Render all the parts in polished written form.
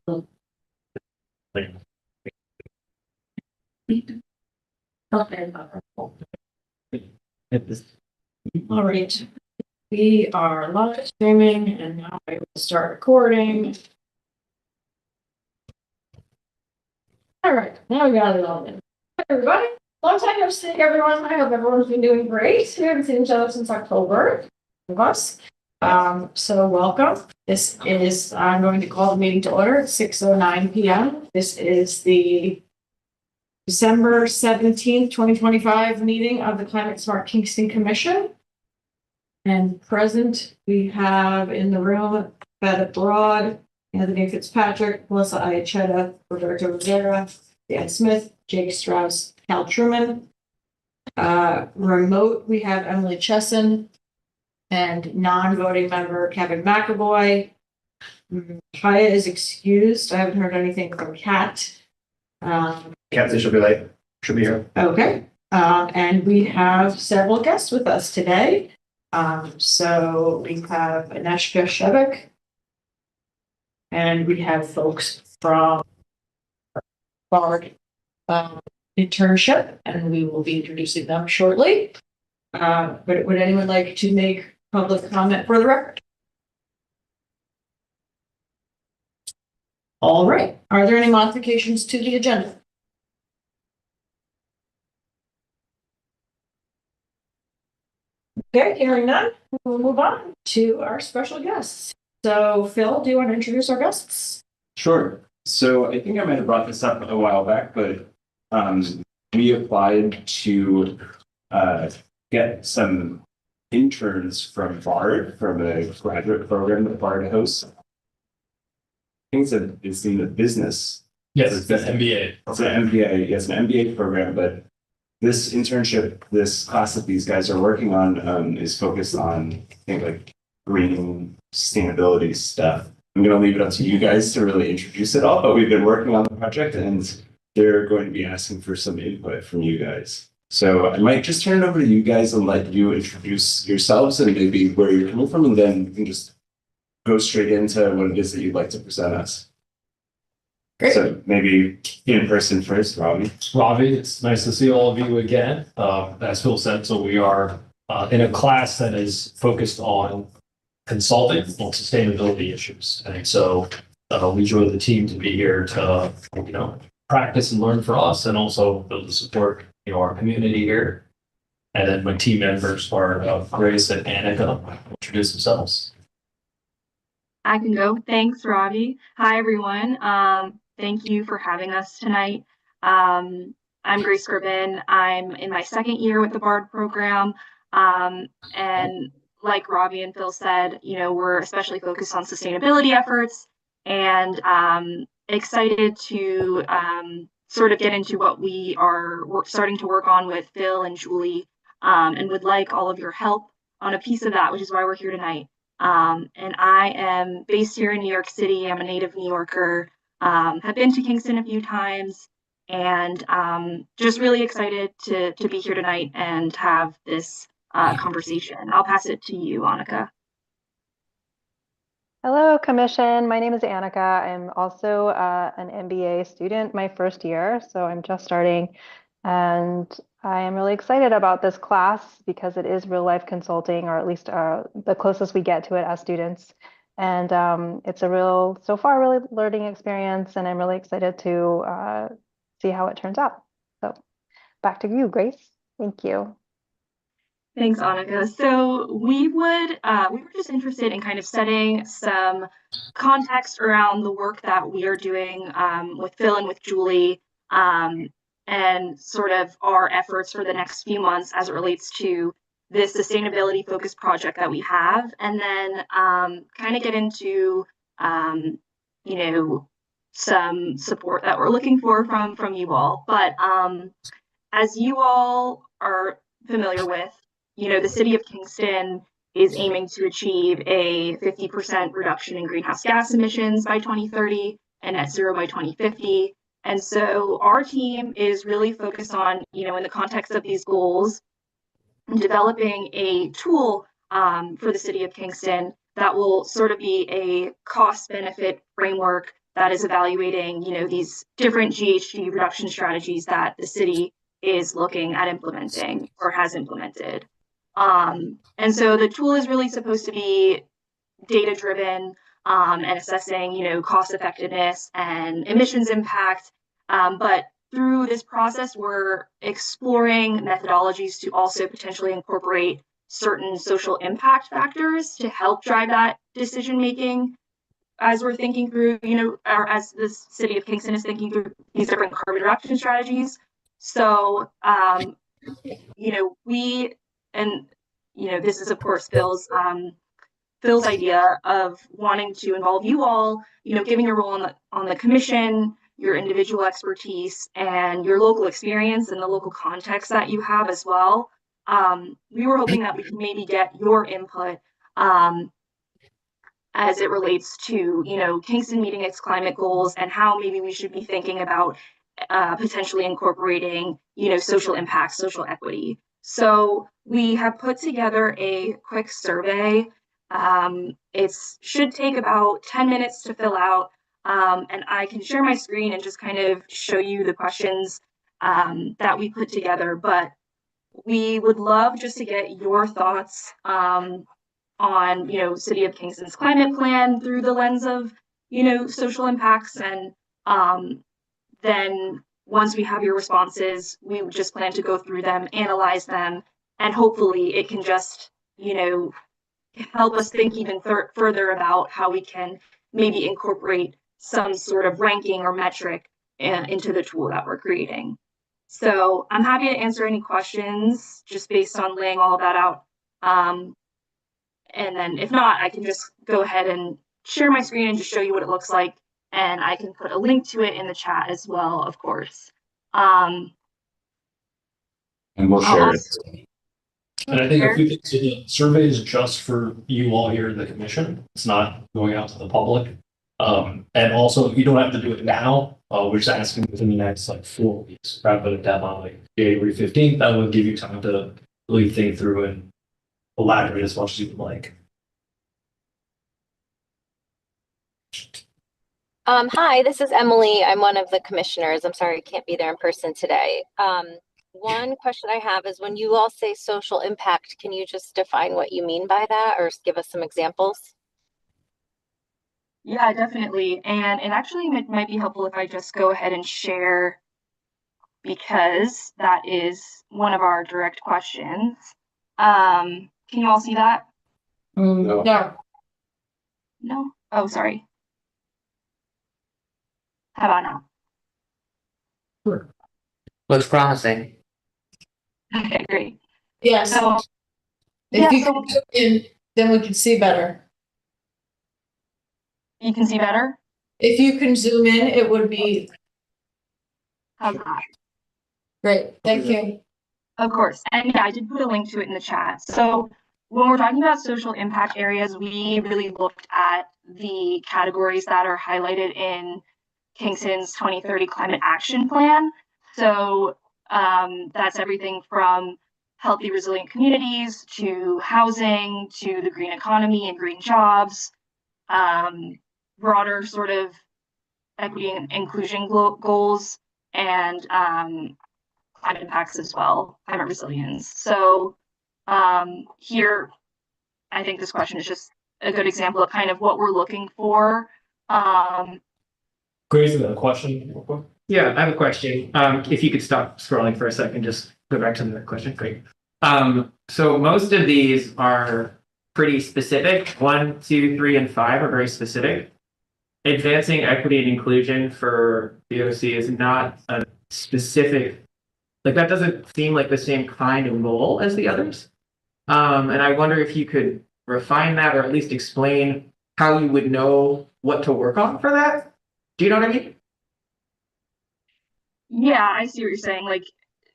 Okay. All right. We are live streaming and now I will start recording. All right, now we got it all in. Hi, everybody. Long time no see, everyone. I hope everyone's been doing great. We haven't seen each other since October. Of us. So welcome. This is, I'm going to call the meeting to order at 6:09 p.m. This is the December 17th, 2025 meeting of the Climate Smart Kingston Commission. And present, we have in the room, Beth Broad, Anthony Fitzpatrick, Melissa Iachetta, Roberto Rivera, Dan Smith, Jake Strauss, Cal Truman. Remote, we have Emily Chesson and non-voting member Kevin McAvoy. Kaya is excused. I haven't heard anything from Kat. Kat said she'll be late. She'll be here. Okay. And we have several guests with us today. So we have Aneshka Shevik, and we have folks from BARD internship, and we will be introducing them shortly. But would anyone like to make public comment for the record? All right. Are there any modifications to the agenda? Okay, hearing none, we'll move on to our special guests. So, Phil, do you want to introduce our guests? Sure. So I think I might have brought this up a while back, but we applied to get some interns from BARD, from a graduate program that BARD hosts. I think it's in the business. Yes, it's an MBA. It's an MBA. Yes, an MBA program, but this internship, this class that these guys are working on is focused on, I think, like green sustainability stuff. I'm going to leave it up to you guys to really introduce it all, but we've been working on the project and they're going to be asking for some input from you guys. So I might just turn it over to you guys and let you introduce yourselves and maybe where you're coming from, and then we can just go straight into what it is that you'd like to present us. Great. So maybe in person first, Robbie. Robbie, it's nice to see all of you again. As Phil said, so we are in a class that is focused on consulting on sustainability issues. And so we joined the team to be here to, practice and learn for us and also build to support, our community here. And then my team members are Grace and Annika will introduce themselves. I can go. Thanks, Robbie. Hi, everyone. Thank you for having us tonight. I'm Grace Gribbin. I'm in my second year with the BARD program. And like Robbie and Phil said, we're especially focused on sustainability efforts and excited to sort of get into what we're starting to work on with Phil and Julie, and would like all of your help on a piece of that, which is why we're here tonight. And I am based here in New York City. I'm a native New Yorker, have been to Kingston a few times, and just really excited to be here tonight and have this conversation. I'll pass it to you, Annika. Hello, Commission. My name is Annika. I'm also an MBA student, my first year, so I'm just starting. And I am really excited about this class because it is real life consulting, or at least the closest we get to it as students. And it's a so far, really learning experience. And I'm really excited to see how it turns out. So back to you, Grace. Thank you. Thanks, Annika. So we were just interested in kind of setting some context around the work that we are doing with Phil and with Julie, and sort of our efforts for the next few months as it relates to this sustainability focused project that we have, and then kind of get into some support that we're looking for from you all. But as you all are familiar with, the city of Kingston is aiming to achieve a 50% reduction in greenhouse gas emissions by 2030 and net zero by 2050. And so our team is really focused on, in the context of these goals, developing a tool for the city of Kingston that will sort of be a cost benefit framework that is evaluating, these different GHG reduction strategies that the city is looking at implementing or has implemented. And so the tool is really supposed to be data driven and assessing, cost effectiveness and emissions impact. But through this process, we're exploring methodologies to also potentially incorporate certain social impact factors to help drive that decision making as we're thinking through, or as the city of Kingston is thinking through these different carbon reduction strategies. So, we, and, this is of course Phil's idea of wanting to involve you all, giving your role on the commission, your individual expertise and your local experience and the local context that you have as well. We were hoping that we could maybe get your input as it relates to, Kingston meeting its climate goals and how maybe we should be thinking about potentially incorporating, social impact, social equity. So we have put together a quick survey. It should take about 10 minutes to fill out. And I can share my screen and just kind of show you the questions that we put together. But we would love just to get your thoughts on, City of Kingston's climate plan through the lens of, social impacts. And then once we have your responses, we would just plan to go through them, analyze them, and hopefully it can just, help us think even further about how we can maybe incorporate some sort of ranking or metric into the tool that we're creating. So I'm happy to answer any questions just based on laying all of that out. And then if not, I can just go ahead and share my screen and just show you what it looks like. And I can put a link to it in the chat as well, of course. And we'll share it. And I think if we could, so the survey is just for you all here in the commission. It's not going out to the public. And also, you don't have to do it now. We're just asking within the next 4 weeks, rather than a deadline like January 15th. That will give you time to really think through and elaborate as much as you would like. Hi, this is Emily. I'm one of the commissioners. I'm sorry I can't be there in person today. One question I have is when you all say social impact, can you just define what you mean by that or give us some examples? Yeah, definitely. And it actually might be helpful if I just go ahead and share because that is one of our direct questions. Can you all see that? No. No? Oh, sorry. How about now? Sure. Looks promising. Okay, great. Yes. So, If you so can zoom in, then we can see better. you can see better? If you can zoom in, it would be How's that? great. Thank you. Of course. And yeah, I did put a link to it in the chat. So when we're talking about social impact areas, we really looked at the categories that are highlighted in Kingston's 2030 Climate Action Plan. So that's everything from healthy, resilient communities to housing to the green economy and green jobs, broader sort of equity and inclusion goals, and climate impacts as well, climate resilience. So here, I think this question is just a good example of kind of what we're looking for. Grace, a question? Yeah, I have a question. If you could stop scrolling for a second, just go back to the question. Great. So most of these are pretty specific. 1, 2, 3, and 5 are very specific. Advancing equity and inclusion for BOC is not a specific, that doesn't seem like the same kind of goal as the others. And I wonder if you could refine that or at least explain how you would know what to work on for that. Do you know what I mean? Yeah, I see what you're saying.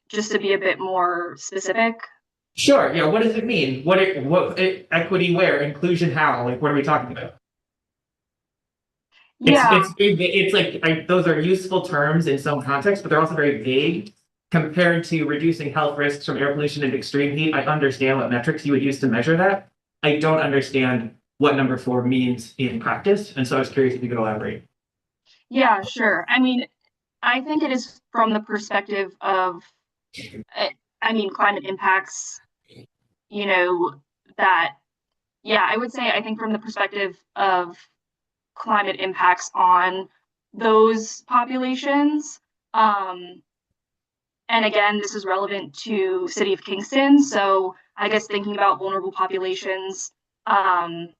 Just to be a bit more specific. Sure. Yeah. What does it mean? What equity where? Inclusion how? What are we talking about? Yeah. It's those are useful terms in some context, but they're also very vague compared to reducing health risks from air pollution and extreme heat. I understand what metrics you would use to measure that. I don't understand what number 4 means in practice. And so I was curious if you could elaborate. Yeah, sure. I mean, I think it is from the perspective of, I mean, climate impacts, you know, that, yeah, I would say I think from the perspective of climate impacts on those populations. Um, and again, this is relevant to City of Kingston. So I guess thinking about vulnerable populations, um,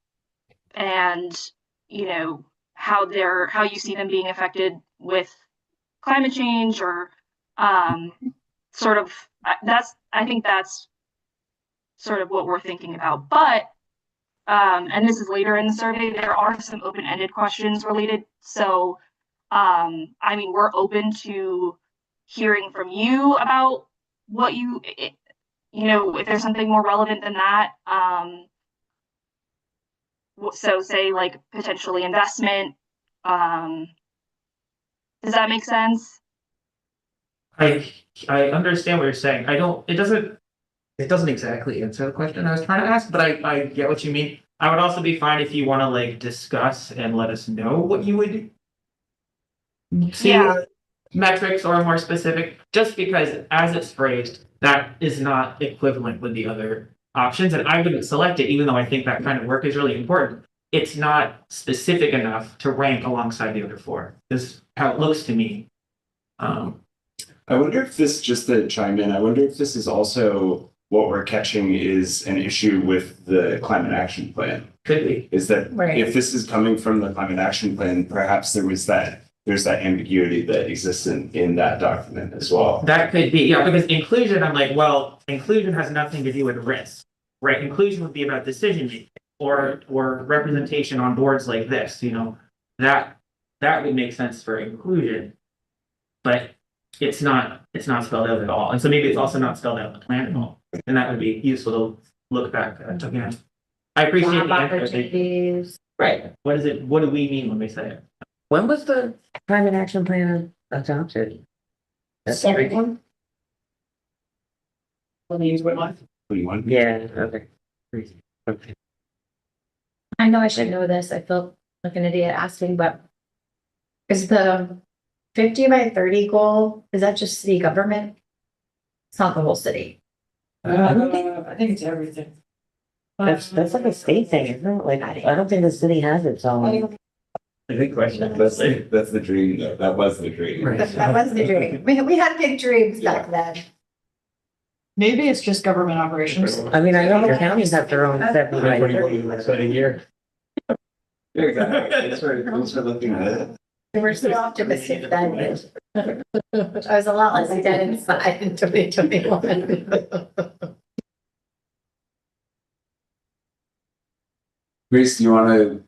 and how you see them being affected with climate change or um, sort of I think that's sort of what we're thinking about. But and this is later in the survey, there are some open-ended questions related. So I mean, we're open to hearing from you about what if there's something more relevant than that. So say like potentially investment. Um, does that make sense? I I understand what you're saying. I don't. It doesn't exactly answer the question I was trying to ask, but I get what you mean. I would also be fine if you want to like discuss and let us know what you would see Yeah. metrics or more specific, just because as it's phrased, that is not equivalent with the other options. And I wouldn't select it, even though I think that kind of work is really important. It's not specific enough to rank alongside the other four. This is how it looks to me. Um, I wonder if this, just to chime in, I wonder if this is also what we're catching is an issue with the climate action plan. could be. Is that Right. if this is coming from the climate action plan, perhaps there's that ambiguity that exists in that document as well. That could be, yeah, because inclusion, I'm like, well, inclusion has nothing to do with risk, right? Inclusion would be about decision making or representation on boards like this, that would make sense for inclusion. But it's not spelled out at all. And so maybe it's also not spelled out in the plan at all. And that would be useful to look back at again. I appreciate Job the answer. opportunities. Right. What do we mean when we say it? When was the climate action plan adopted? That's Second right. one. Let me use what one? 21. Yeah, okay. Okay. I know I should know this. I feel like an idiot asking, but is the 50 by 30 goal, is that just city government? It's not the whole city. I don't think I think it's everything. that's like a state thing, isn't it? Like, I don't think the city has its own. A good question. That's the dream, though. That was the dream. Right. That was the dream. We had big dreams back then. Maybe it's just government operations. I mean, I know the counties have their own 70 by 30. A year. Exactly. Thanks for looking at it. We were so optimistic then. I was a lot less dead inside in 2021. Grace, do you want to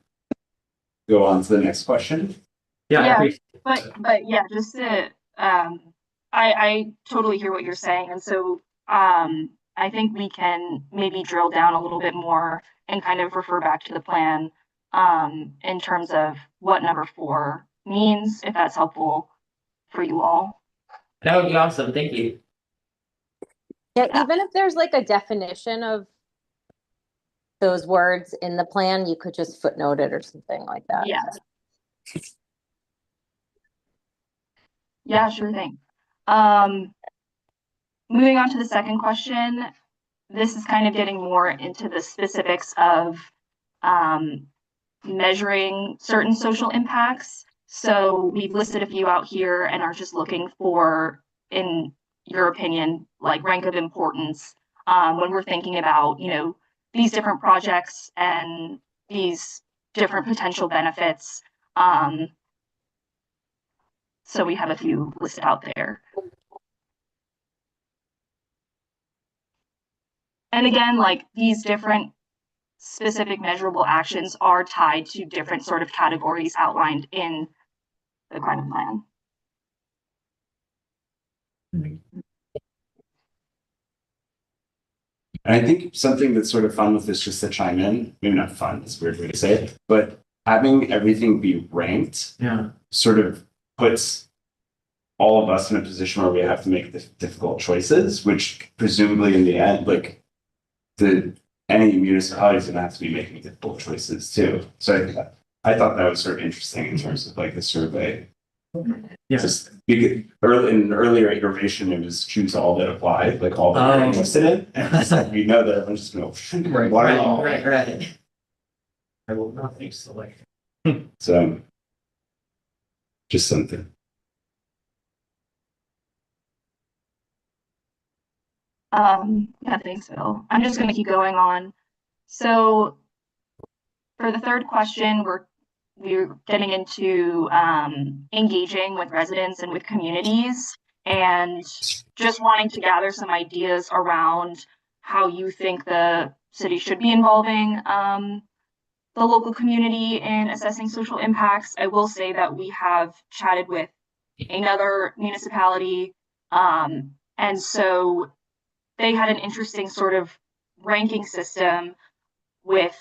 go on to the next question? Yeah, I Yeah. appreciate But yeah, just to I totally hear what you're saying. And so I think we can maybe drill down a little bit more and kind of refer back to the plan in terms of what number 4 means, if that's helpful for you all. that would be awesome. Thank you. Yeah, even if there's like a definition of those words in the plan, you could just footnote it or something like that. Yeah. Yeah, sure thing. Moving on to the second question, this is kind of getting more into the specifics of measuring certain social impacts. So we've listed a few out here and are just looking for, in your opinion, like rank of importance when we're thinking about, these different projects and these different potential benefits. So we have a few listed out there. And again, like these different specific measurable actions are tied to different sort of categories outlined in the climate plan. And I think something that's sort of fun with this, just to chime in, maybe not fun, it's a weird way to say it, but having everything be ranked Yeah. sort of puts all of us in a position where we have to make the difficult choices, which presumably in the end, like any municipality is gonna have to be making difficult choices too. So I thought that was sort of interesting in terms of like the survey. Yes. Just because early in an earlier iteration, it was choose all that apply, like all that you're interested in. And it's like, we know that I'm just gonna water all. Right. I will not think so. So just something. Yeah, thanks, Phil. I'm just gonna keep going on. So for the third question, we're getting into engaging with residents and with communities and just wanting to gather some ideas around how you think the city should be involving the local community in assessing social impacts. I will say that we have chatted with another municipality, and so they had an interesting sort of ranking system with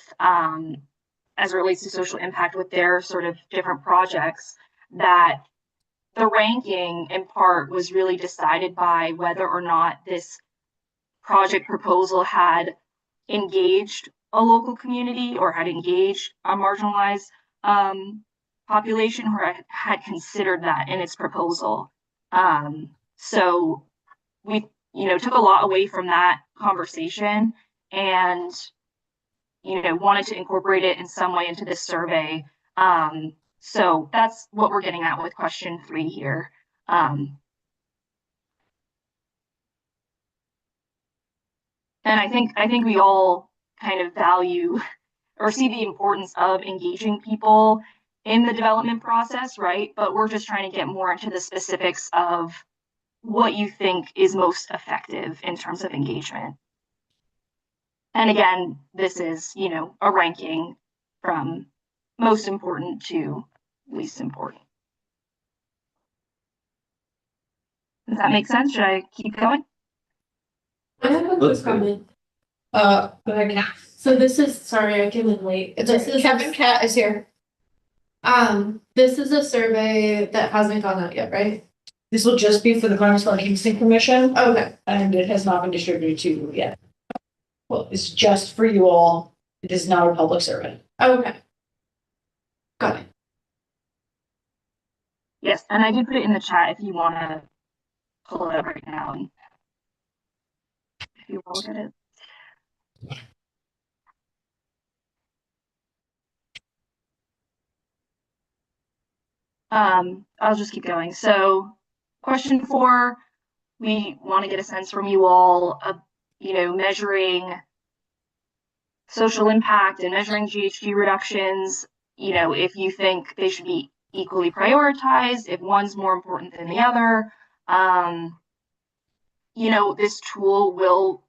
as it relates to social impact with their sort of different projects, that the ranking in part was really decided by whether or not this project proposal had engaged a local community or had engaged a marginalized population or had considered that in its proposal. So we, took a lot away from that conversation and, wanted to incorporate it in some way into this survey. So that's what we're getting at with question 3 here. And I think we all kind of value or see the importance of engaging people in the development process, right? But we're just trying to get more into the specifics of what you think is most effective in terms of engagement. And again, this is, a ranking from most important to least important. Does that make sense? Should I keep going? I have a quick comment. Go ahead, Kat. So this is, sorry, I came in late. This is Kevin Cat is here. This is a survey that hasn't gone out yet, right? This will just be for the Kingston Commission. Okay. And it has not been distributed to you yet. Well, it's just for you all. It is not a public survey. Okay. Got it. Yes, and I did put it in the chat if you want to pull it up right now and if you want to look at it. I'll just keep going. So question 4, we want to get a sense from you all of, measuring social impact and measuring GHG reductions, if you think they should be equally prioritized, if one's more important than the other. This tool will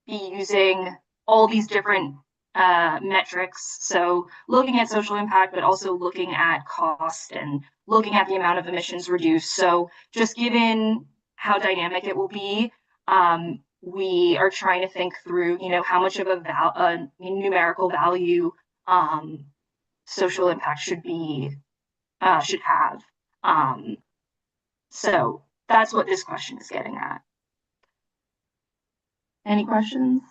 be using all these different metrics. So looking at social impact, but also looking at cost and looking at the amount of emissions reduced. So just given how dynamic it will be, we are trying to think through, how much of a numerical value social impact should have. So that's what this question is getting at. Any questions?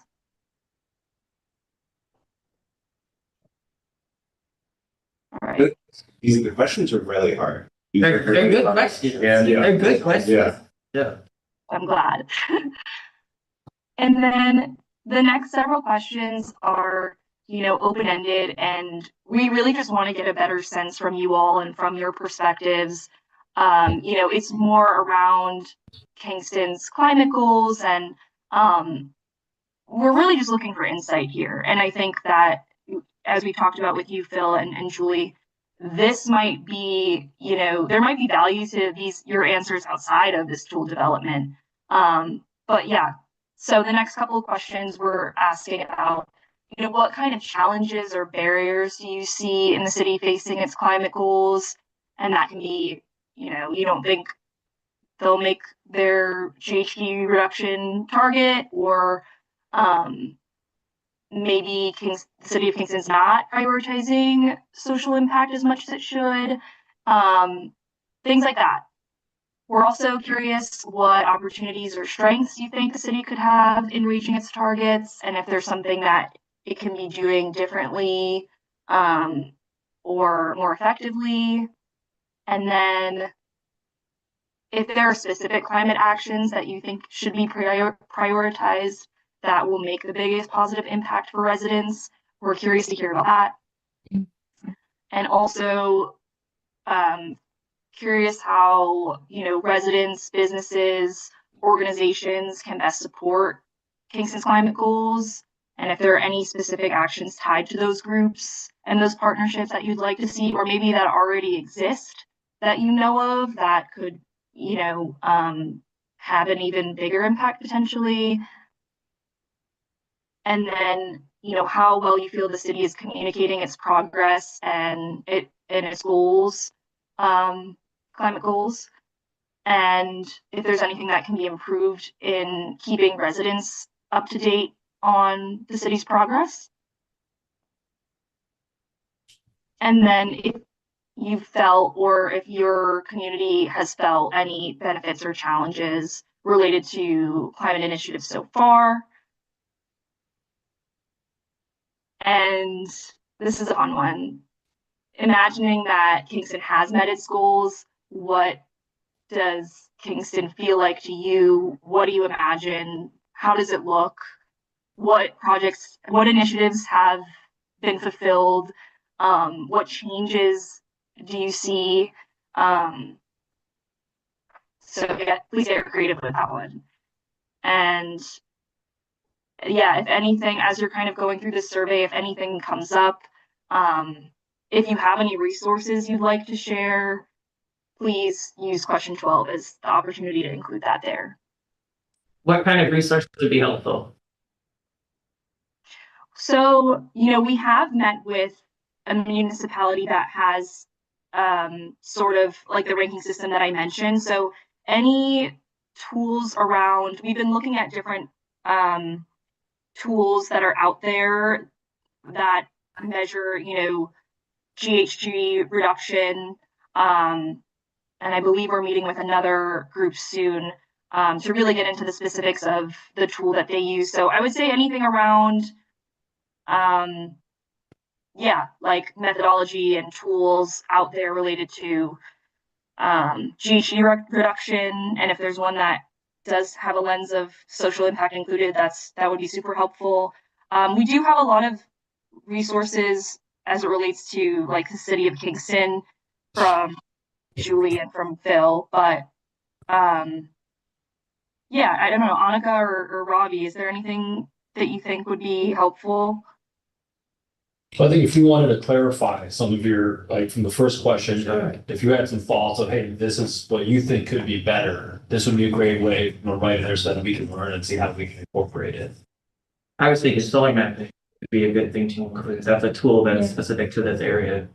All right. The questions are really hard. They're good questions. Yeah. They're good questions. Yeah. I'm glad. And then the next several questions are, open-ended, and we really just want to get a better sense from you all and from your perspectives. It's more around Kingston's climate goals, and we're really just looking for insight here. And I think that, as we talked about with you, Phil and Julie, this might be, there might be value to your answers outside of this tool development. But yeah, so the next couple of questions we're asking about, what kind of challenges or barriers do you see in the city facing its climate goals? And that can be, you don't think they'll make their GHG reduction target, or maybe the city of Kingston's not prioritizing social impact as much as it should, things like that. We're also curious what opportunities or strengths you think the city could have in reaching its targets, and if there's something that it can be doing differently, or more effectively? And then if there are specific climate actions that you think should be prioritized that will make the biggest positive impact for residents, we're curious to hear about that. And also curious how, residents, businesses, organizations can best support Kingston's climate goals, and if there are any specific actions tied to those groups and those partnerships that you'd like to see, or maybe that already exist that you know of that could, have an even bigger impact potentially. And then, how well you feel the city is communicating its progress and its goals, climate goals, and if there's anything that can be improved in keeping residents up to date on the city's progress. And then if you felt, or if your community has felt any benefits or challenges related to climate initiatives so far. And this is a fun one. Imagining that Kingston has met its goals, what does Kingston feel like to you? What do you imagine? How does it look? What projects, what initiatives have been fulfilled? What changes do you see? So yeah, please get creative with that one. And yeah, if anything, as you're kind of going through this survey, if anything comes up, if you have any resources you'd like to share, please use question 12 as the opportunity to include that there. What kind of resources would be helpful? So, we have met with a municipality that has sort of like the ranking system that I mentioned. So any tools around, we've been looking at different tools that are out there that measure, GHG reduction. And I believe we're meeting with another group soon to really get into the specifics of the tool that they use. So I would say anything around, like methodology and tools out there related to GHG reduction. And if there's one that does have a lens of social impact included, that would be super helpful. We do have a lot of resources as it relates to like the city of Kingston from Julie and from Phil, but I don't know, Annika or Robbie, is there anything that you think would be helpful? So I think if you wanted to clarify some of your, like from the first question, if you had some thoughts of, hey, this is what you think could be better, this would be a great way to write there so that we can learn and see how we can incorporate it. I was thinking solar mapping would be a good thing to include. That's a tool that's specific to this area.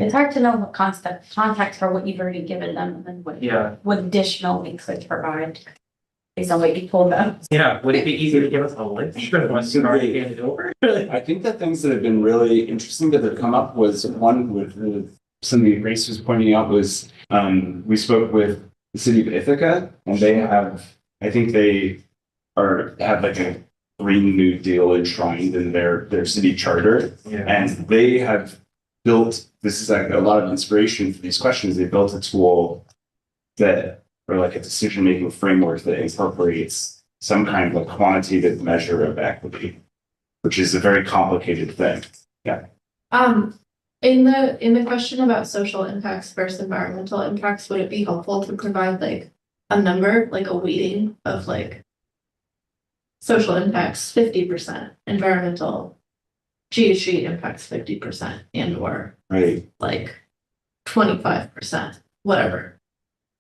It's hard to know what context for what you've already given them and what additional we could provide based on what you told them. Yeah, would it be easy to give us a list of what's already handed over? I think the things that have been really interesting that have come up was one with something Grace was pointing out was we spoke with the city of Ithaca, and they have, I think they have like a Green New Deal enshrined in their city charter, and they have built, this is like a lot of inspiration for these questions. They built a tool that, or like a decision-making framework that incorporates some kind of a quantitative measure of equity, which is a very complicated thing. Yeah. In the question about social impacts versus environmental impacts, would it be helpful to provide like a number, like a weighting of like social impacts 50%, environmental GHG impacts 50%, and or like 25%, whatever.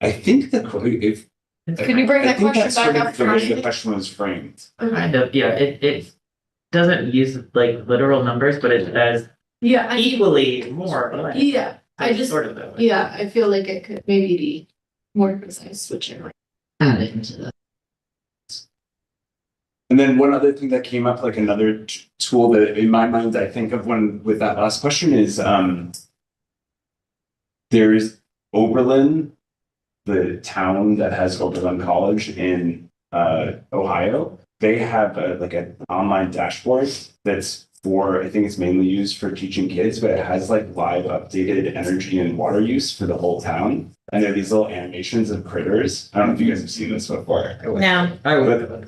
I think that if Could you bring that question back up the way the question was framed. Kind of, yeah. It doesn't use like literal numbers, but it says equally more. Or less. Yeah, I just sort of that way. Yeah, I feel like it could maybe be more precise, switching like add it into the. And then one other thing that came up, like another tool that in my mind I think of when with that last question is there's Oberlin, the town that has Oberlin College in Ohio. They have like an online dashboard that's for, I think it's mainly used for teaching kids, but it has like live updated energy and water use for the whole town. And there are these little animations of critters. I don't know if you guys have seen this before. No. I would.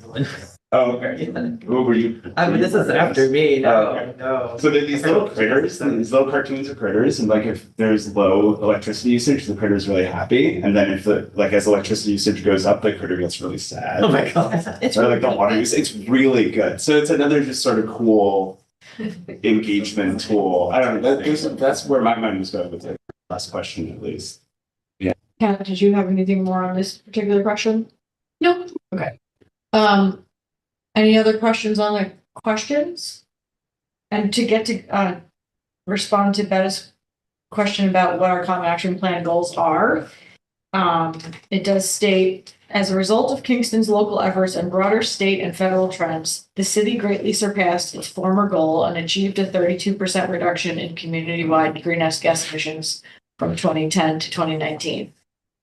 Oh, okay. What were you? But this is after me. Oh. No. So there are these little critters, and these little cartoons of critters, and like if there's low electricity usage, the critter's really happy, and then if the like as electricity usage goes up, the critter gets really sad. Oh my god. Or like the water use, it's really good. So it's another just sort of cool engagement tool. I don't know. That's where my mind was going with the last question, at least. Kat, did you have anything more on this particular question? No. Okay. Any other questions on the questions? And to get to respond to Betta's question about what our common action plan goals are, it does state, as a result of Kingston's local efforts and broader state and federal trends, the city greatly surpassed its former goal and achieved a 32% reduction in community-wide greenhouse gas emissions from 2010 to 2019.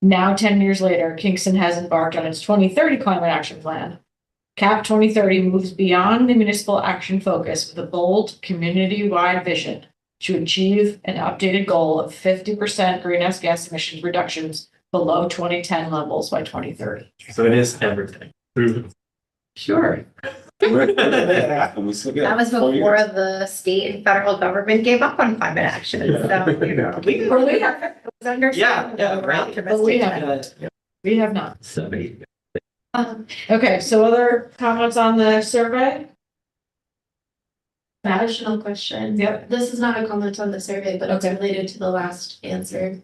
Now, 10 years later, Kingston has embarked on its 2030 climate action plan. CAP 2030 moves beyond the municipal action focus with a bold, community-wide vision to achieve an updated goal of 50% greenhouse gas emissions reductions below 2010 levels by 2030. So it is everything. Sure. That That was before the state and federal government gave up on climate action, so, you know. Or we have, It was understandable. Yeah, right. Optimistic but we time. have not. So many. Okay, so other comments on the survey? Additional question. Yep. This is not a comment on the survey, but it's Okay. related to the last answer.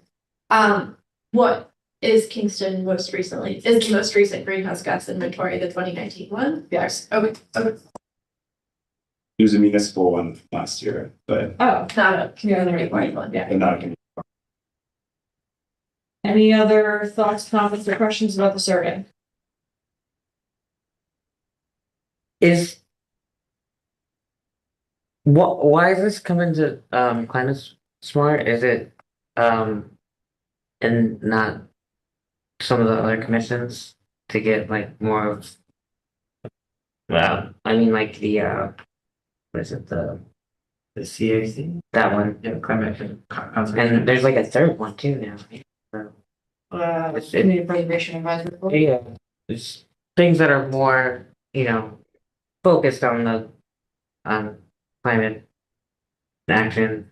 What is Kingston most recently, is the most recent greenhouse gas inventory the 2019 one? Yes. Okay, okay. It was a municipal one last year, but Oh, Not a community-wide one. yeah. not a Any other thoughts, comments, or questions about the survey? Is why is this coming to climate smart? Is it and not some of the other commissions to get like more of I mean like the what is it, the CAC? that one, Yeah, climate action. and there's like a third one too now. It's- Community Preservation Advisory Board? Yeah, there's things that are more, focused on the climate action.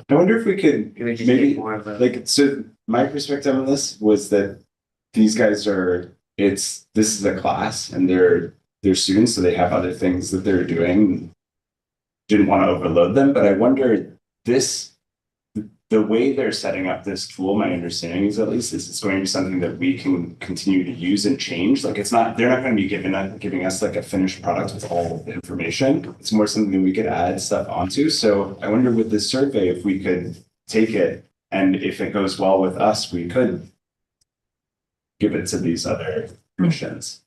I wonder if we could It would just maybe get more of a like, so my perspective on this was that these guys this is a class and they're students, so they have other things that they're doing. Didn't want to overload them, but I wonder the way they're setting up this tool, my understanding is at least is it's going to be something that we can continue to use and change. Like they're not going to be giving us like a finished product with all the information. It's more something that we could add stuff onto. So I wonder with this survey, if we could take it and if it goes well with us, we could give it to these other missions.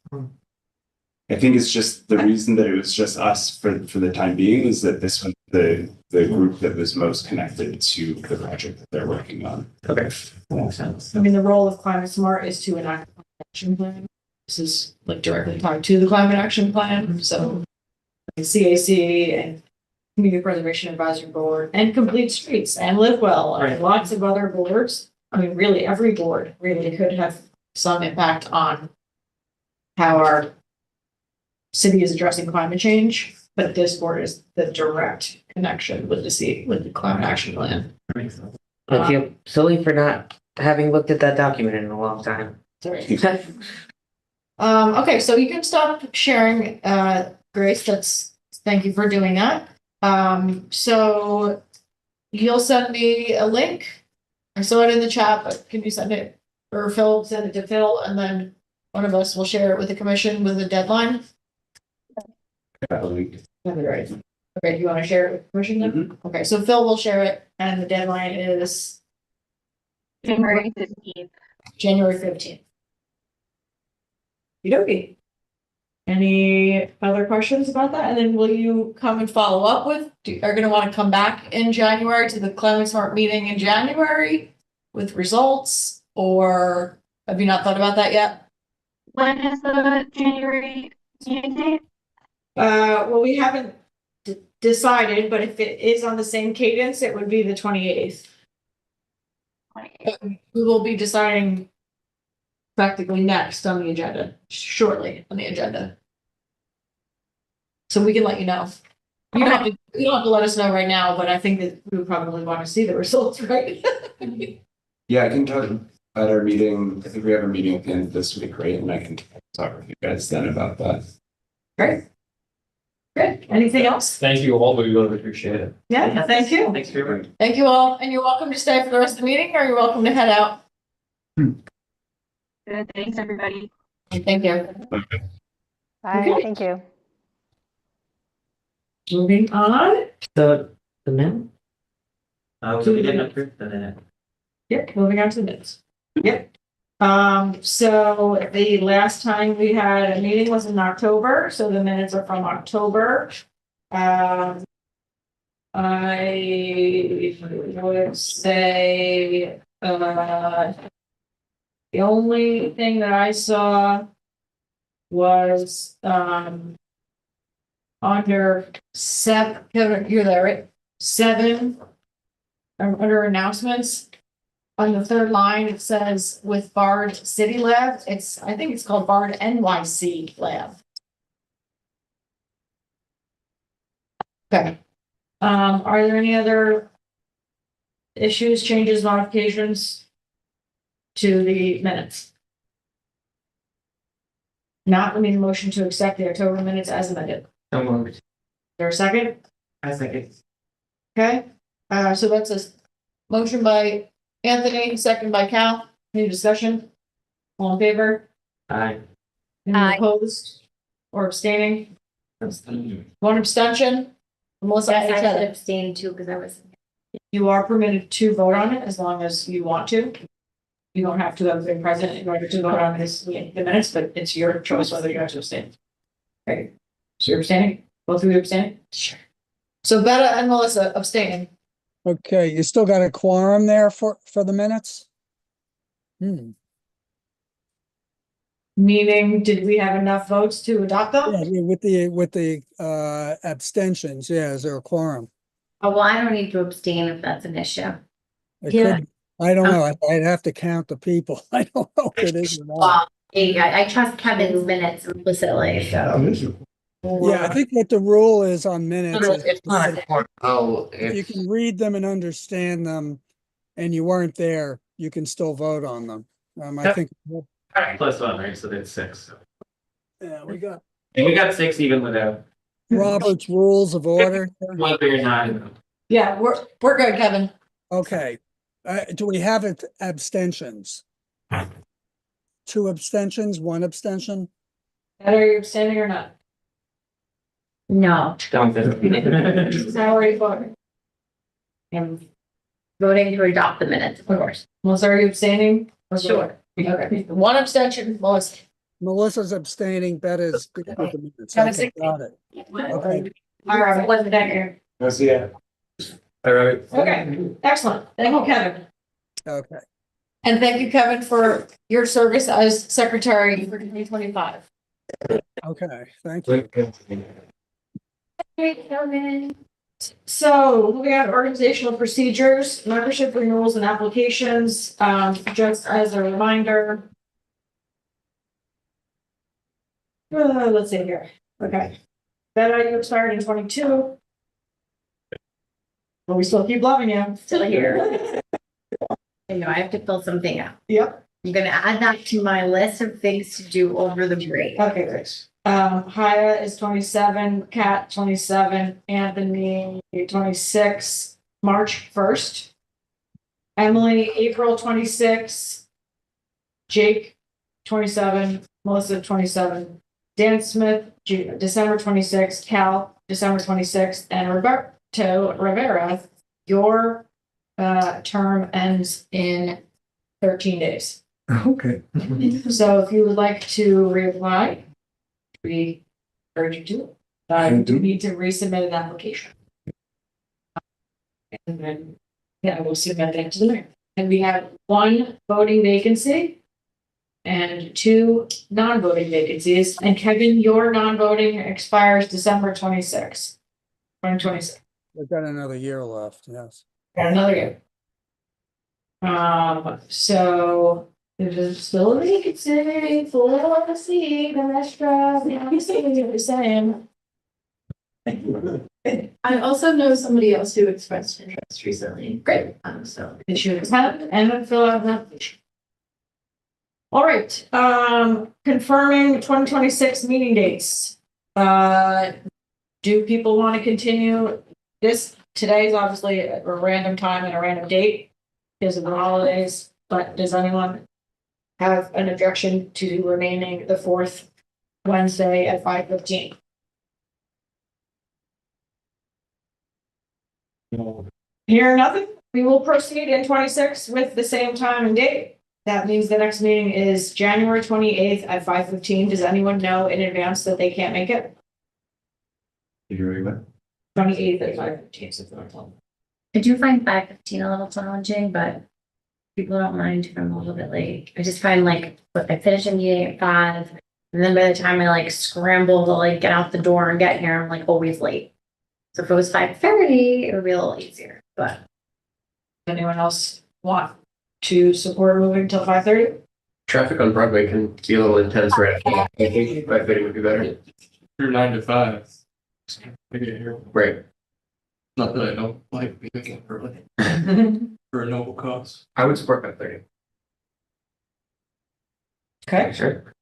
I think it's just the reason that it was just us for the time being is that this was the group that was most connected to the project that they're working on. Okay, makes sense. I mean, the role of Climate Smart is to enact a climate action plan. This is like directly tied to the climate action plan, so CAC and Community Preservation Advisory Board and Complete Streets and Live Well and Right. lots of other boards. I mean, really, every board really could have some impact on how our city is addressing climate change, but this board is the direct connection with the climate action plan. Makes sense. I feel silly for not having looked at that document in a long time. Sorry. Okay, so you can stop sharing, Grace, thank you for doing that. So you'll send me a link. I saw it in the chat, but can you send it, or Phil, send it to Phil, and then one of us will share it with the commission with a deadline? That'd be great. Okay, do you want to share it with the commission then? Okay, so Phil will share it, and the deadline is January 15th. January 15th. Okey-dokey. Any other questions about that? And then will you come and follow up are gonna want to come back in January to the Climate Smart meeting in January with results? Or have you not thought about that yet? When is the January meeting date? Well, we haven't decided, but if it is on the same cadence, it would be the 28th. We will be deciding practically next on the agenda, shortly on the agenda. So we can let you know. You don't have to let us know right now, but I think that we would probably want to see the results, right? Yeah, I can talk at our meeting. I think we have a meeting at the end of this week, right? And I can talk with you guys then about that. Great. Good. Anything else? Thank you all. We really appreciate it. Yeah, thank you. Thanks for your. Thank you all. And you're welcome to stay for the rest of the meeting, or you're welcome to head out. Good, thanks, everybody. Thank you. Bye, Okay. thank you. Moving on. The minute? So we didn't approve the minute. Yep, moving on to the minutes. Yep. So the last time we had a meeting was in October, so the minutes are from October. I would say, the only thing that I saw was, under 7, you're there, right? 7, under announcements. On the third line, it says with Bard City Lab, I think it's called Bard NYC Lab. Okay. Are there any other issues, changes, modifications to the minutes? Not, I mean, motion to accept the October minutes as amended. So moved. Is there a second? I second. Okay, so that's a motion by Anthony, second by Cal. Any discussion? All in favor? Aye. Any Aye. opposed or abstaining? One abstention. Melissa, Yes, I you should said it. abstain too, because I was. You are permitted to vote on it as long as you want to. You don't have to have been present in order to vote on this, the minutes, but it's your choice whether you have to abstain. Okay, so you're abstaining? Both of you abstaining? Sure. So Betta and Melissa abstaining. Okay, you still got a quorum there for the minutes? Meaning, did we have enough votes to adopt them? Yeah, with the abstentions, yeah, is there a quorum? Oh, well, I don't need to abstain if that's an issue. It Yeah. could, I don't know, I'd have to count the people. I don't know if it is or not. Well, I trust Kevin's minutes implicitly, so. Yeah, I think what the rule is on minutes is Oh, if you can read them and understand them and you weren't there, you can still vote on them. I think, plus one, right? So that's 6. yeah, we got And we got 6 even without Robert's Rules of Order. whether or not. Yeah, we're good, Kevin. Okay, do we have abstentions? 2 abstentions, 1 abstention? Are you abstaining or not? No, Don't do How are you voting? I'm voting to adopt the minutes, of course. Melissa, are you abstaining? Sure. Okay, 1 abstention, Melissa. Melissa's abstaining, Betta's good with the minutes. Got Okay, it. got it. Okay, All right, wasn't that here? No, see ya. All right. Okay, excellent. Thank you, Kevin. okay. And thank you, Kevin, for your service as secretary for 2025. Okay, thank you. Great, Kevin. So moving on to organizational procedures, membership renewals and applications, just as a reminder. Let's see here. Okay. Betta, you expired in 22. But we still keep loving you. Still here. I know, I have to fill something out. Yep. I'm gonna add that to my list of things to do over the break. Okay, great. Haya is 27, Kat 27, Anthony 26, March 1st. Emily, April 26, Jake 27, Melissa 27, Dan Smith, December 26, Cal, December 26, and Roberto Rivera, your term ends in 13 days. Okay. So if you would like to reapply, we urge you to. You do need to resubmit an application. And then, yeah, we'll submit that to the mayor. And we have 1 voting vacancy and 2 non-voting vacancies. And Kevin, your non-voting expires December 26th. 2026. We've got another year left, yes. Got another year. So there's still a vacancy for the seat, an extra, you see what you're saying. I also know somebody else who expressed interest recently. Great. So. They should accept and then fill out an application. All right, confirming 2026 meeting dates. Do people want to continue this? Today is obviously a random time and a random date because of the holidays, but does anyone have an objection to remaining the fourth Wednesday at 5:15? Hearing nothing, we will proceed in 26 with the same time and date. That means the next meeting is January 28th at 5:15. Does anyone know in advance that they can't make it? Figuring that. 28th at 5:15. So if you want to tell them. I do find 5:15 a little challenging, but people don't mind if I'm a little bit late. I just find like, if I finish a meeting at 5, and then by the time I like scramble to like get out the door and get here, I'm like always late. So if it was 5:30, it would be a little easier, but. Anyone else want to support moving till 5:30? Traffic on Broadway can be a little intense right after that. I think 5:30 would be better. Through 9 to 5. Right. Not that I don't like being early for a noble cause. I would support 5:30. Okay. Sure.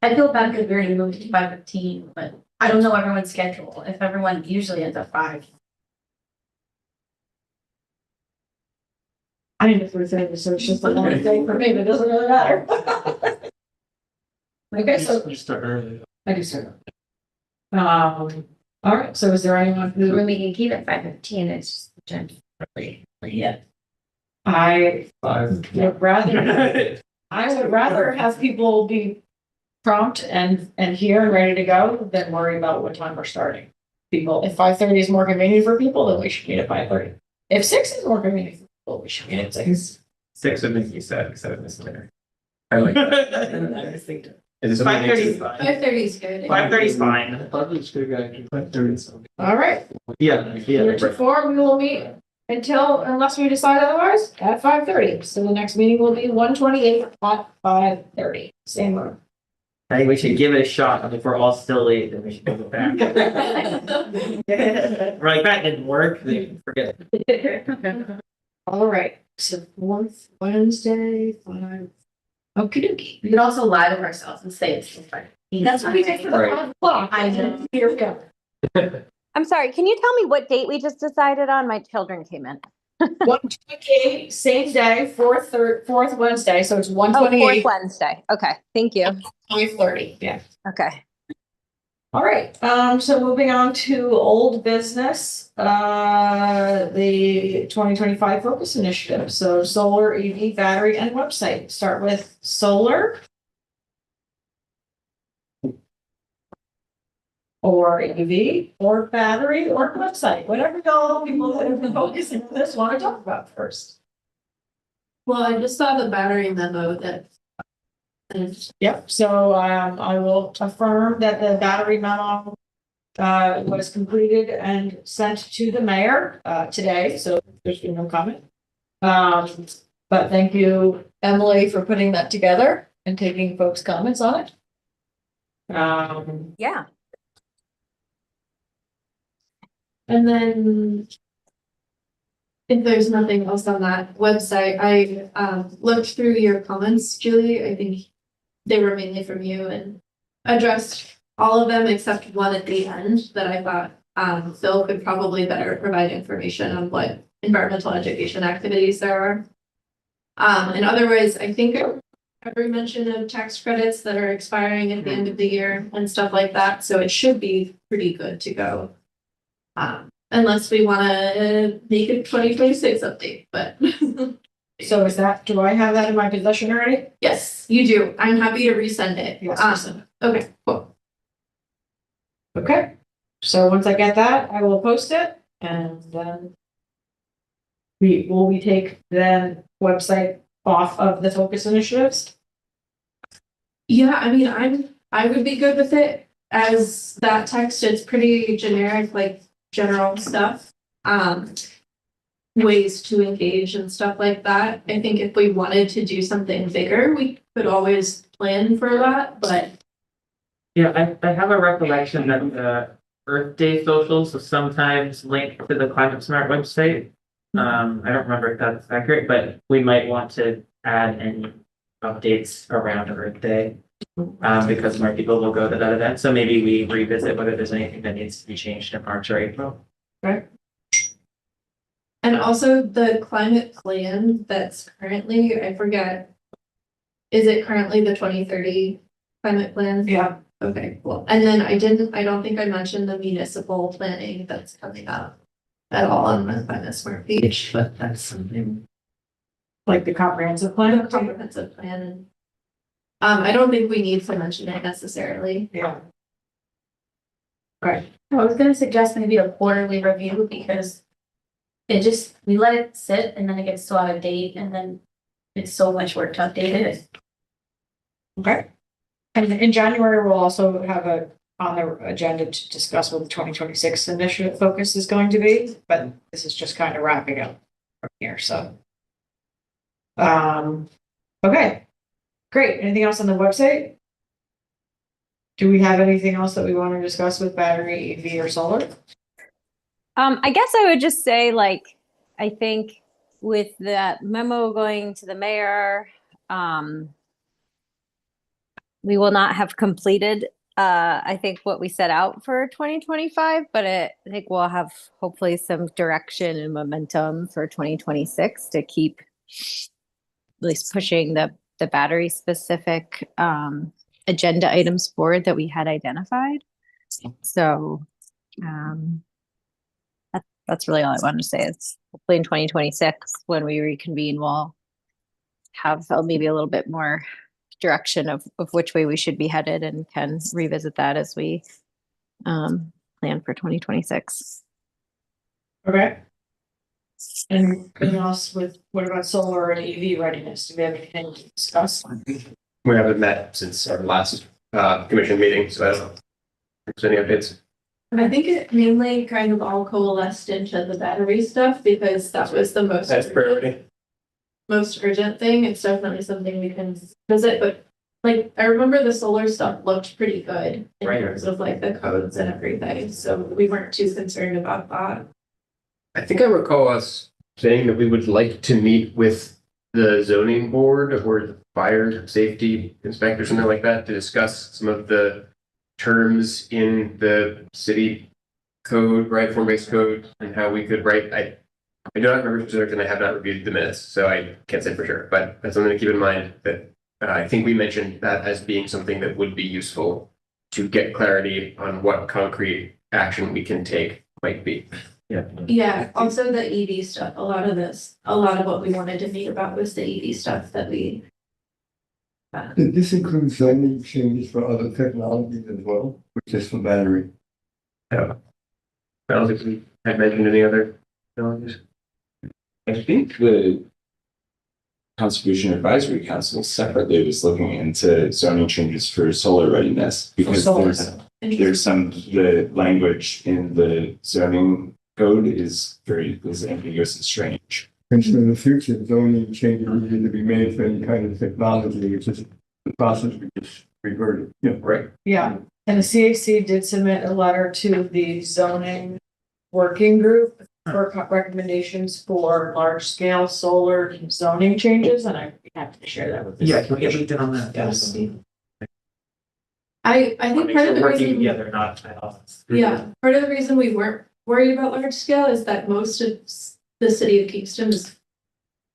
I feel bad because we're gonna move to 5:15, but I don't know everyone's schedule. If everyone usually ends at 5. I didn't know if we were saying this, so it's just a long day for me, but it doesn't really matter. Okay, so You start early. I can start. All right, so is there anyone who? When we can keep it 5:15, it's just generally late. I 5. would rather have people be prompt and here and ready to go than worry about what time we're starting. People, if 5:30 is more convenient for people, then we should meet at 5:30. If 6 is more convenient for people, we should meet at 6. 6 would make you sad because I would miss dinner. I like that. Is it 5:30 is something? fine. 5:30 is good. 5:30 is fine. All right, Yeah, heretofore, we will meet unless we decide otherwise, at 5:30. So the next meeting will be 128 at 5:30, same room. I think we should give it a shot, and if we're all still late, then we should go back. We're like, that didn't work, then forget it. All right, so fourth Wednesday, 5. Okie dokie. We could also lie to ourselves and say it's 5. That's what we did for the Right. 5 o'clock. I know. Here we go. I'm sorry, can you tell me what date we just decided on? My children came in. 128, same day, fourth Wednesday, so it's Oh, fourth 128, Wednesday. Okay, thank you. 5:30, yeah. Okay. All right, so moving on to old business, the 2025 focus initiative. So solar, EV, battery, and website. Start with solar. Or EV, or battery, or website, whatever y'all people that have been focusing on this want to talk about first. Well, I just saw the battery memo that. Yep, so I will affirm that the battery memo was completed and sent to the mayor today, so there's been no comment. But thank you, Emily, for putting that together and taking folks' comments on it. Yeah. And then If there's nothing else on that website, I looked through your comments, Julie. I think they were mainly from you and addressed all of them except one at the end that I thought Phil could probably better provide information on what environmental education activities there are. And otherwise, I think every mention of tax credits that are expiring at the end of the year and stuff like that. So it should be pretty good to go. Unless we want to make a 2026 update, but so is that, do I have that in my possession already? yes, you do. I'm happy to resend it. Yes, resend Okay, cool. Okay, so once I get that, I will post it and then we take the website off of the focus initiatives. Yeah, I mean, I would be good with it as that text. It's pretty generic, like general stuff. Ways to engage and stuff like that. I think if we wanted to do something bigger, we could always plan for that, but Yeah, I have a recollection that the Earth Day socials are sometimes linked to the Climate Smart website. I don't remember if that's accurate, but we might want to add any updates around Earth Day. Because more people will go to that event, so maybe we revisit whether there's anything that needs to be changed in March or April. right. And also the climate plan that's currently, I forget, is it currently the 2030 climate plan? Yeah. Okay, cool. And then I don't think I mentioned the municipal planning that's coming up at all on the Climate Smart page, but that's something. Like the comprehensive plan? Comprehensive plan. I don't think we need to mention it necessarily. Yeah. Okay. I was gonna suggest maybe a quarterly review because we let it sit and then it gets so out of date and then it's so much work to update it. Okay. And in January, we'll also have on the agenda to discuss what the 2026 initiative focus is going to be, but this is just kind of wrapping up from here, so. Okay, great. Anything else on the website? Do we have anything else that we want to discuss with battery, EV, or solar? I guess I would just say, like, I think with that memo going to the mayor, we will not have completed, I think, what we set out for 2025, but I think we'll have hopefully some direction and momentum for 2026 to keep at least pushing the battery specific agenda items forward that we had identified. So that's really all I wanted to say. Is hopefully in 2026, when we reconvene, we'll have maybe a little bit more direction of which way we should be headed and can revisit that as we plan for 2026. Okay. And anything else what about solar and EV readiness? Do we have anything to discuss? We haven't met since our last commission meeting, so I don't know. If there's any updates? And I think it mainly kind of all coalesced into the battery stuff because that was the most. That's priority. Most urgent thing. It's definitely something we can visit, but like I remember the solar stuff looked pretty good in Right. terms of like the codes and everything. So we weren't too concerned about that. I think I recall us saying that we would like to meet with the zoning board or the fire safety inspector, something like that, to discuss some of the terms in the city code, right, form-based code, and how we could write. I do not remember for certain. I have not reviewed the minutes, so I can't say for sure. But that's something to keep in mind. That I think we mentioned that as being something that would be useful to get clarity on what concrete action we can take might be. Yeah. Yeah. Also the EV stuff. A lot of what we wanted to meet about was the EV stuff that we. Did this include zoning changes for other technologies as well, or just for battery? Yeah. I don't think we had mentioned any other technologies. I think the Conservation Advisory Council separately was looking into zoning changes for solar readiness because there's some, the language in the zoning code is ambiguous and strange. And so in the future, zoning changes need to be made for any kind of technology, it's just the process we just reverted. Yeah, Right. Yeah, and the CAC did submit a letter to the zoning working group for recommendations for large scale solar zoning changes, and I'd be happy to share that with you. Yeah, can we get linked in on that? Yes. I think part of the Working reason. together, not at all. Yeah, part of the reason we weren't worried about large scale is that most of the city of Kingston is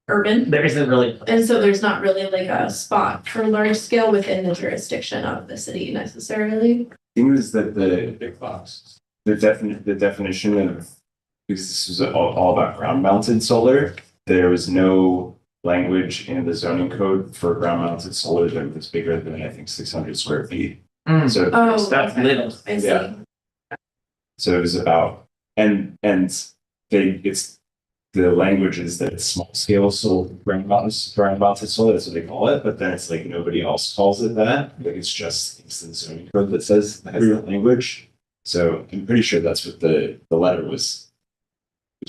urban. There isn't really. And so there's not really like a spot for large scale within the jurisdiction of the city necessarily. Thing is that the big box, the definition of, because this was all about ground mounted solar, there was no language in the zoning code for ground mounted solar that was bigger than I think 600 square feet. So That's little. I see. Yeah. So it was about it's the language is that it's small scale solar ground mounted solar, that's what they call it, but then it's like nobody else calls it that. Like it's just the zoning code that says that has that language. So I'm pretty sure that's what the letter was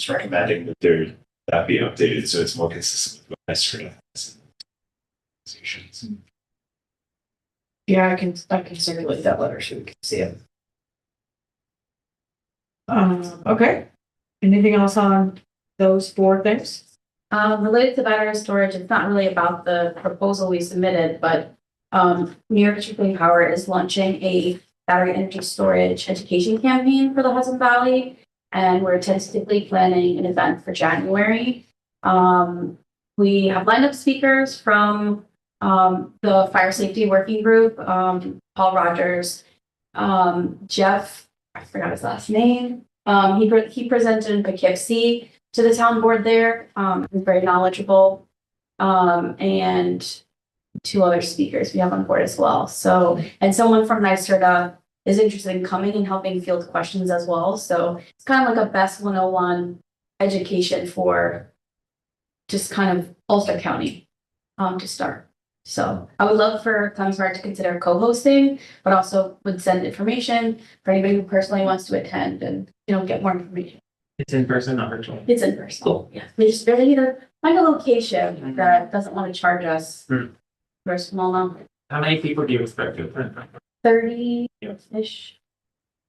recommending, that that be updated so it's more consistent with what I sort of organizations. Yeah, I can circulate that letter so we can see it. Okay. Anything else on those 4 things? Related to battery storage, it's not really about the proposal we submitted, but New York District Clean Power is launching a battery energy storage education campaign for the Hudson Valley, and we're tentatively planning an event for January. We have lined up speakers from the fire safety working group, Paul Rogers, Jeff, I forgot his last name. He presented in Poughkeepsie to the town board there. He's very knowledgeable. And 2 other speakers we have on board as well. So, and someone from NYSERDA is interested in coming and helping field questions as well. So it's kind of like a best 101 education for just kind of Ulster County to start. So I would love for Clemsford to consider co-hosting, but also would send information for anybody who personally wants to attend and, get more information. It's in person, not virtual. It's in person. Cool. Yeah. We just really need to find a location that doesn't want to charge us for a small number. How many people do you expect to attend? 30-ish.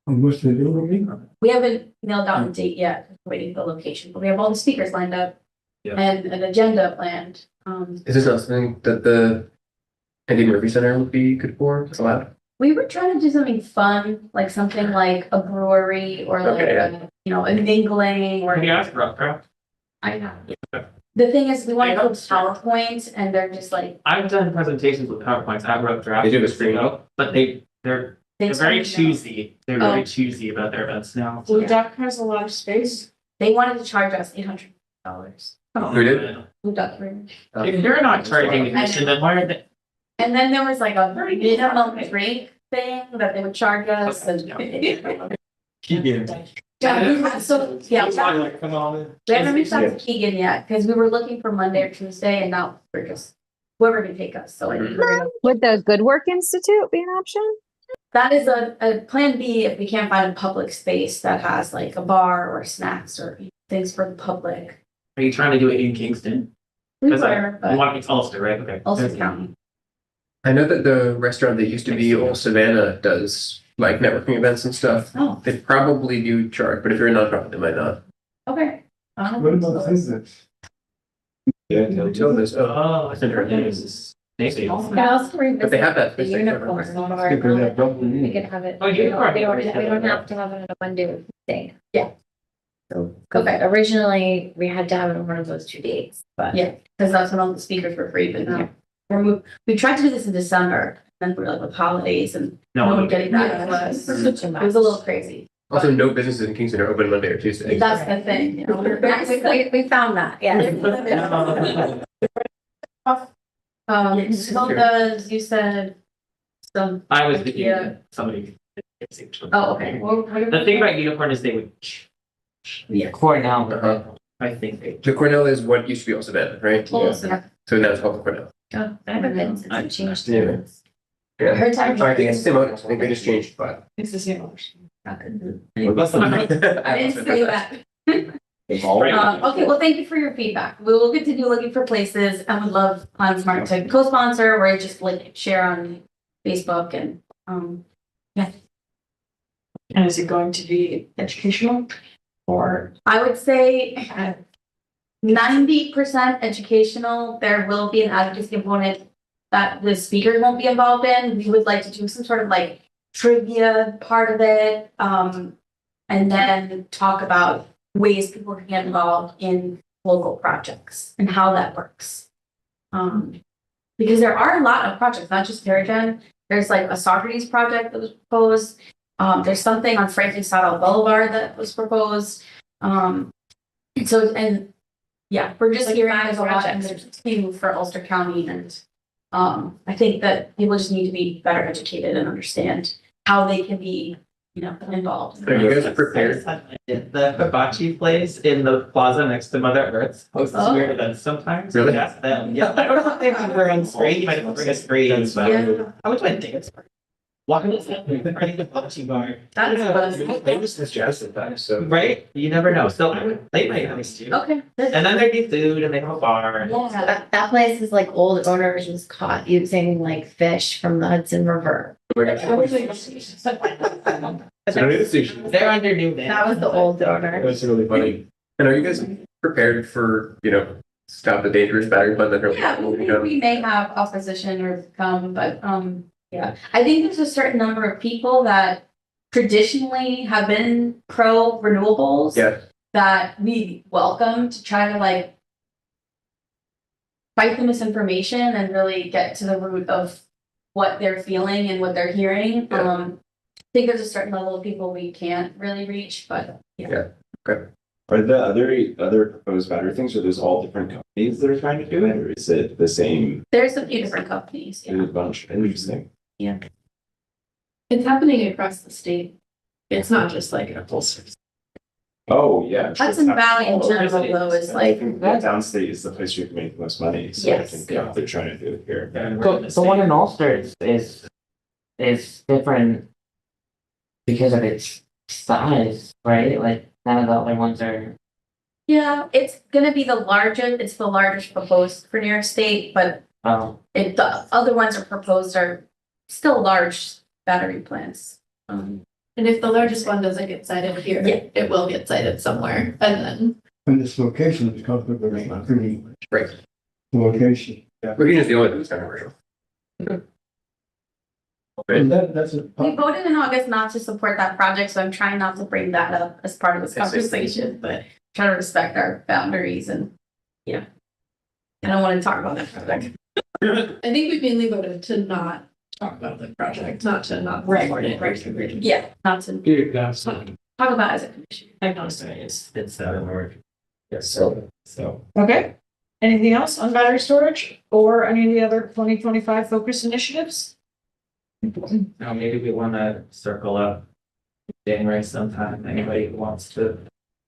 What's the deal with me? We haven't nailed down a date yet, waiting for the location, but we have all the speakers lined up and an agenda planned. Is this not something that the Andy Murphy Center would be good for? It's allowed. We were trying to do something fun, like something like a brewery or like a mingling or. Can you ask Rough Draft? I know. The thing is, we want to go PowerPoint and they're just like. I've done presentations with PowerPoints. I have Rough Draft. They do this pretty well. But they're very choosy. They're very choosy about their events now. Blue Duck has a lot of space. They wanted to charge us $800. Who did? Blue Duck. If you're not charging the commission, then why are they? And then there was like a minimum drink thing that they would charge us and. Yeah, so, yeah. Come on. We haven't reached out to Keegan yet, because we were looking for Monday or Tuesday, and now we're just, whoever can take us, so. Would the Good Work Institute be an option? That is a plan B if we can't find a public space that has like a bar or snacks or things for the public. Are you trying to do it in Kingston? We Because were, you but want it Ulster, right? Okay. Ulster County. I know that the restaurant that used to be Old Savannah does like networking events and stuff. Oh, They probably do charge, but if you're a nonprofit, they might not. okay. What about physics? Yeah, Until this, Oh, I think this is. Yeah, I'll revisit but they have that. The unicorn. Because that double We E. could have it. Oh, unicorn. We don't have to have it in a one-day thing. Yeah. So, Okay. originally, we had to have it on one of those 2 dates, but. Yeah, because that's when all the speakers were free, but now we tried to do this in December, and then we're like with holidays and no one getting back to us. It was a little crazy. Also, no businesses in Kingston are open Monday or Tuesday. That's the thing, We found that, yeah. Small does, you said some. I was thinking Yeah. somebody. Oh, okay. Well, The thing about unicorn is they would. Yeah. Cornell. Uh-huh. I think they. The Cornell is what used to be Old Savannah, right? Yeah. So now it's called the Cornell. Oh, I haven't been since it changed. Yeah. Yeah. Her time. I think it's the same owners. I think they just changed, but. It's the same owners. I didn't I say that. Okay, well, thank you for your feedback. We will continue looking for places and would love Smart to co-sponsor or just like share on Facebook and, And is it going to be educational or? I would say 90% educational. There will be an advocacy component that the speakers won't be involved in. We would like to do some sort of like trivia part of it. And then talk about ways people can get involved in local projects and how that works. Because there are a lot of projects, not just Paragen. There's like a Socrates project that was proposed. There's something on Franklin Saddle Boulevard that was proposed. We're just Like hearing 5 there's a lot in projects. the team for Ulster County, and I think that people just need to be better educated and understand how they can be, involved. Are you guys prepared? The hibachi place in the plaza next to Mother Earth hosts weird events sometimes. Really? Ask them. Yeah, I don't know if they have their own screen. You might have to bring a screen. But Yeah. I went to a dance party. walking this running the bocce bar. That's Yeah. They just suggested that, so. Right? You never know. So I would late night nice too. Okay. And then there'd be food and they have a bar. Yeah. That place is like old owners just caught using like fish from the Hudson River. They're under new man. That was the old owner. That's really funny. And are you guys prepared for, stop the dangerous battery button? Yeah, we may have opposition or come, but yeah, I think there's a certain number of people that traditionally have been pro renewables. Yeah. That we welcome to try to like fight the misinformation and really get to the root of what they're feeling and what they're hearing. Yeah. I think there's a certain level of people we can't really reach, but yeah. Okay. Are the other proposed battery things, are those all different companies that are trying to do it, or is it the same? There's a few different companies. There's a bunch. Interesting. Yeah. It's happening across the state. It's not just like a full service. Oh, yeah. I'm sure Hudson it's Valley in happening. general though is I like, think that downstate is the place you can make the most money, so I Yes. think they're trying to do it here. The one in Ulster is different because of its size, right? Like none of the other ones are. yeah, it's gonna be the largest proposed for New York State, but the other ones are proposed are still large battery plants. And if the largest one doesn't get cited here, it will get cited somewhere, and then. And this location is comfortable, pretty. Right. Location. Virginia's the only one that's controversial. And that's a. We voted in August not to support that project, so I'm trying not to bring that up as part of this conversation, but try to respect our boundaries and, yeah. I don't wanna talk about that project. I think we mainly voted to not talk about the project, not to not support it. Yeah, not to talk about as a commission. I'm not saying it's that hard. Yes. So. Okay. Anything else on battery storage or any of the other 2025 focus initiatives? Now maybe we want to circle up in January sometime. Anybody who wants to,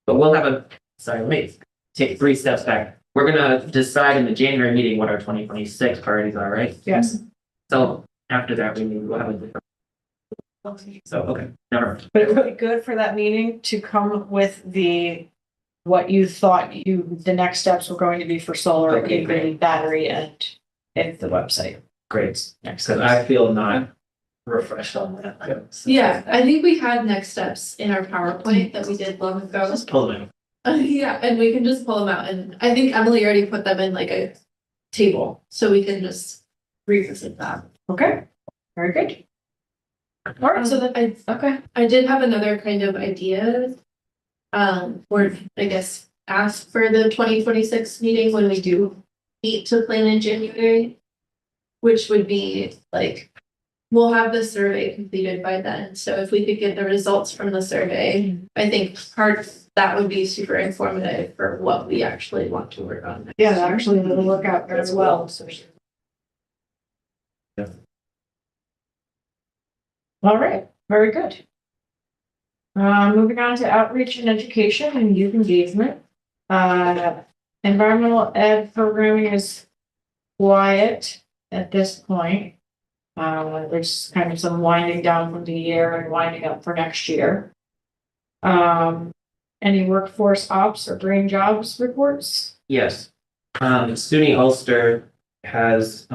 but we'll have let me take 3 steps back. We're gonna decide in the January meeting what our 2026 priorities are, right? Yes. So after that, we'll have a different. So, okay, never mind. But it would be good for that meeting to come with what you thought the next steps were going to be for solar, Okay, including battery and the website. Great, because I feel not refreshed on that. So, Yeah, I think we had next steps in our PowerPoint that we did long ago. Let's pull them Yeah, and we can just pull them out, and I think Emily already put them in like a table, so we can just revisit that. Okay, very good. All right, so then, I did have another kind of idea. Or I guess ask for the 2026 meeting when we do meet to plan in January. Which would be like, we'll have the survey completed by then, so if we could get the results from the survey, I think that would be super informative for what we actually want to work on. yeah, actually, it'll work out very well. Yeah. All right, very good. Moving on to outreach and education and youth engagement. Environmental ed programming is quiet at this point. There's kind of some winding down from the year and winding up for next year. Any workforce ops or green jobs reports? Yes. SUNY Ulster has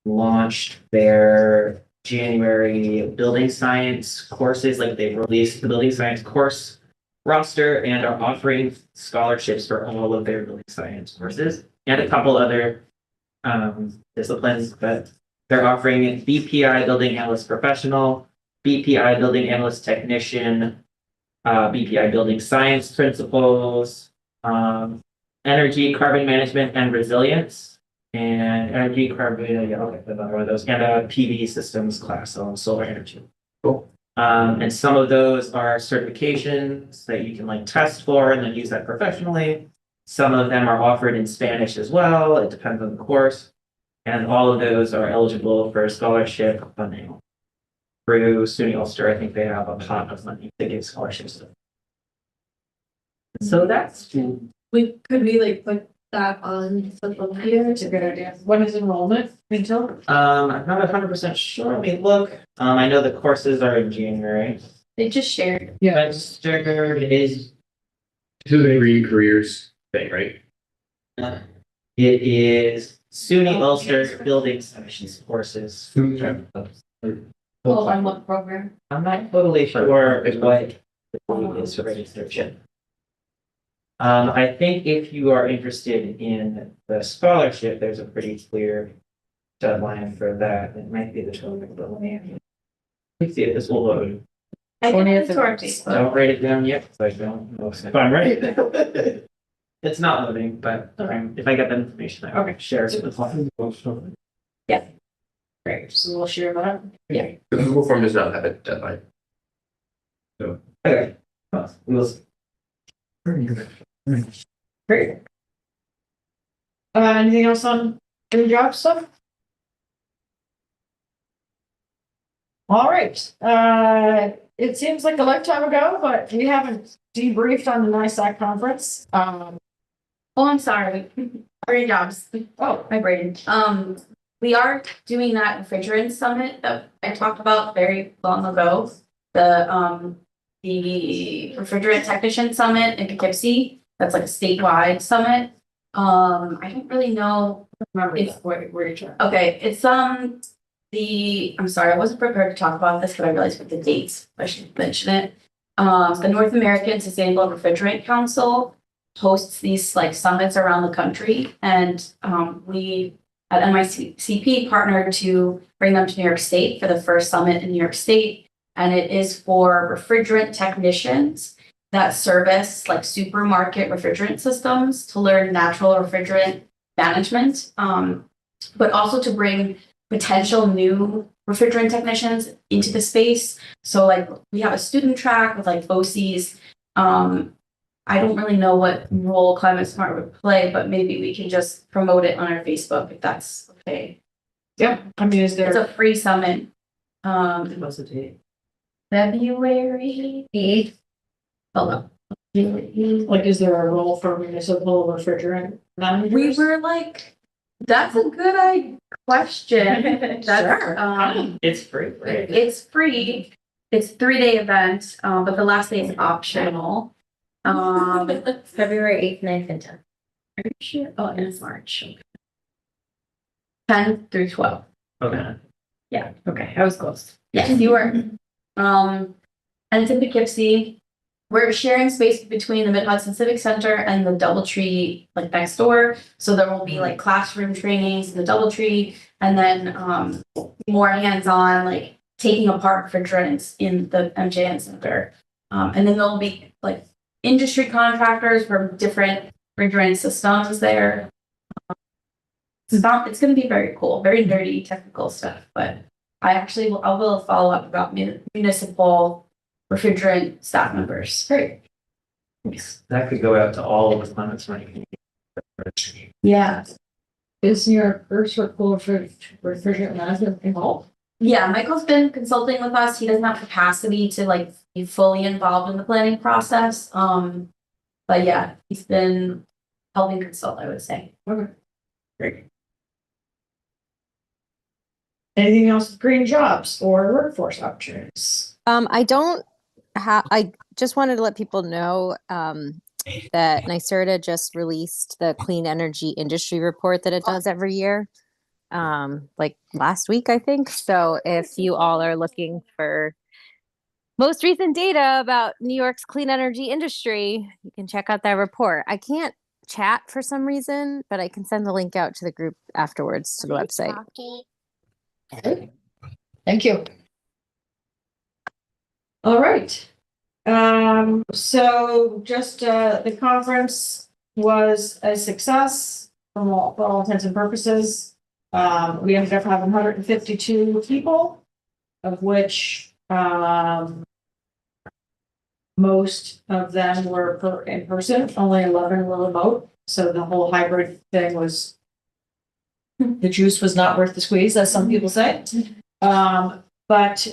launched their January building science courses, like they've released the building science course roster and are offering scholarships for all of their building science courses and a couple other disciplines, but they're offering BPI Building Analyst Professional, BPI Building Analyst Technician, BPI Building Science Principles, Energy, Carbon Management and Resilience, and Energy, Carbon, another one of those, and a PV Systems class on solar energy. Cool. And some of those are certifications that you can like test for and then use that professionally. Some of them are offered in Spanish as well. It depends on the course. And all of those are eligible for scholarship funding. Through SUNY Ulster, I think they have a pot of money to give scholarships to. So that's Could we like put that on social media. It's a good idea. When is enrollment until? I'm not 100% sure. Let me look. I know the courses are in January. They just shared. Yeah. Registered is To the green careers thing, right? it is SUNY Ulster Building Solutions courses. Oh, on what program? I'm not totally sure what is for registration. I think if you are interested in the scholarship, there's a pretty clear deadline for that. It might be the 12th of May. Let's see if this will load. I think it's to our Facebook. Don't write it down yet, because I don't know if I'm right. It's not loading, but if I get that information, I will share it with you. Yeah. Great, so we'll share that. Yeah. The Google form does not have a deadline. So. Okay. Well, we'll see. Great. Anything else on green job stuff? All right, it seems like a lifetime ago, but we haven't debriefed on the NISAC conference. Oh, I'm sorry. Great jobs. Oh, My brain. We are doing that refrigerant summit that I talked about very long ago. The refrigerant technician summit in Poughkeepsie. That's like a statewide summit. I don't really know. remember It's- that, where you're trying. Okay, it's I'm sorry, I wasn't prepared to talk about this, but I realized with the dates, I should mention it. The North American Sustainable Refrigerant Council hosts these like summits around the country, and we at NYCP partnered to bring them to New York State for the first summit in New York State, and it is for refrigerant technicians that service like supermarket refrigerant systems to learn natural refrigerant management, but also to bring potential new refrigerant technicians into the space. So like we have a student track with like BOCES. I don't really know what role Climate Smart would play, but maybe we can just promote it on our Facebook if that's okay. Yep, I mean, is It's there, a free summit. What's the date? February 8th. Hold on. like, is there a role for municipal refrigerant managers? We were like, that's a good question. That's, Sure. It's free, right? It's free. It's 3-day event, but the last day is optional. February 8th, 9th, and 10th. Are you sure? Oh, and it's March. 10 through 12. Okay. Yeah. Okay, I was close. Yes, you were. And it's in Poughkeepsie. We're sharing space between the Mid-Hudson Civic Center and the DoubleTree, like next door. So there will be like classroom trainings in the DoubleTree, and then more hands-on, like taking apart refrigerants in the MJN Center. And then there'll be like industry contractors from different refrigerant systems there. It's going to be very cool, very nerdy technical stuff, but I will follow up about municipal refrigerant staff members. Great. That could go out to all of the Climate Smart community. Yeah. Is your first role for refrigerant management involved? Yeah, Michael's been consulting with us. He doesn't have capacity to like be fully involved in the planning process. But yeah, he's been helping consult, I would say. Okay. Great. Anything else with green jobs or workforce opportunities? I just wanted to let people know that NYSERDA just released the clean energy industry report that it does every year, like last week, I think. So if you all are looking for most recent data about New York's clean energy industry, you can check out that report. I can't chat for some reason, but I can send the link out to the group afterwards to the website. Okay. Thank you. All right. So just the conference was a success for all intents and purposes. We ended up having 152 people, of which most of them were in person, only 11 were remote. So the whole hybrid thing was, the juice was not worth the squeeze, as some people say. But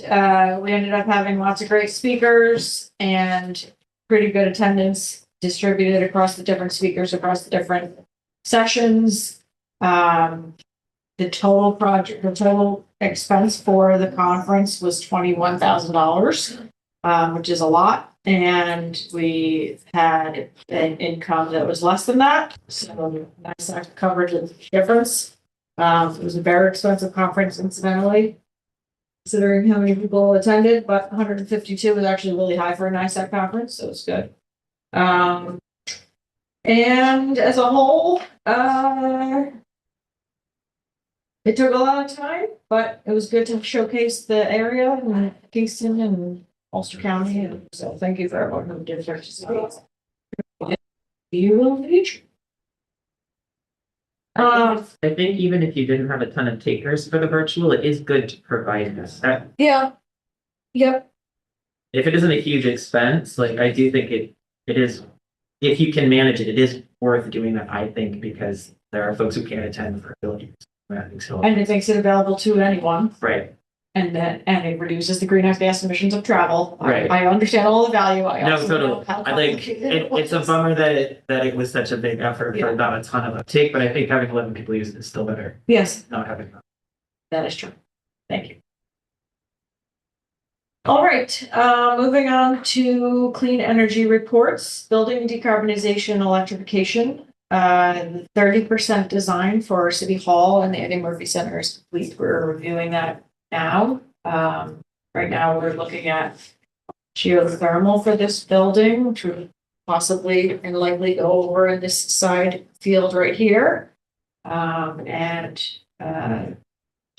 we ended up having lots of great speakers and pretty good attendance distributed across the different speakers, across the different sessions. The total expense for the conference was $21,000, which is a lot. And we had an income that was less than that. So NISAC covered the difference. It was a very expensive conference, incidentally, considering how many people attended, but 152 was actually really high for a NISAC conference, so it's good. And as a whole, it took a lot of time, but it was good to showcase the area and Kingston and Ulster County. And so thank you for everyone who did participate. You will teach. I think even if you didn't have a ton of takers for the virtual, it is good to provide this. Yeah. Yep. If it isn't a huge expense, like I do think it is, if you can manage it, it is worth doing that, I think, because there are folks who can't attend for abilities. I think so. And it makes it available to anyone. Right. And it reduces the greenhouse gas emissions of travel. Right. I understand all the value. I No, also totally. know how I think complicated it's a bummer that it was such a big effort for not a ton of uptake, but I think having 11 people use it is still better. Yes. Not having that. That is true. Thank you. All right, moving on to clean energy reports, building decarbonization, electrification. 30% design for City Hall and the Eddie Murphy Center is complete. We're reviewing that now. Right now we're looking at geothermal for this building, which would possibly and likely go over in this side field right here. And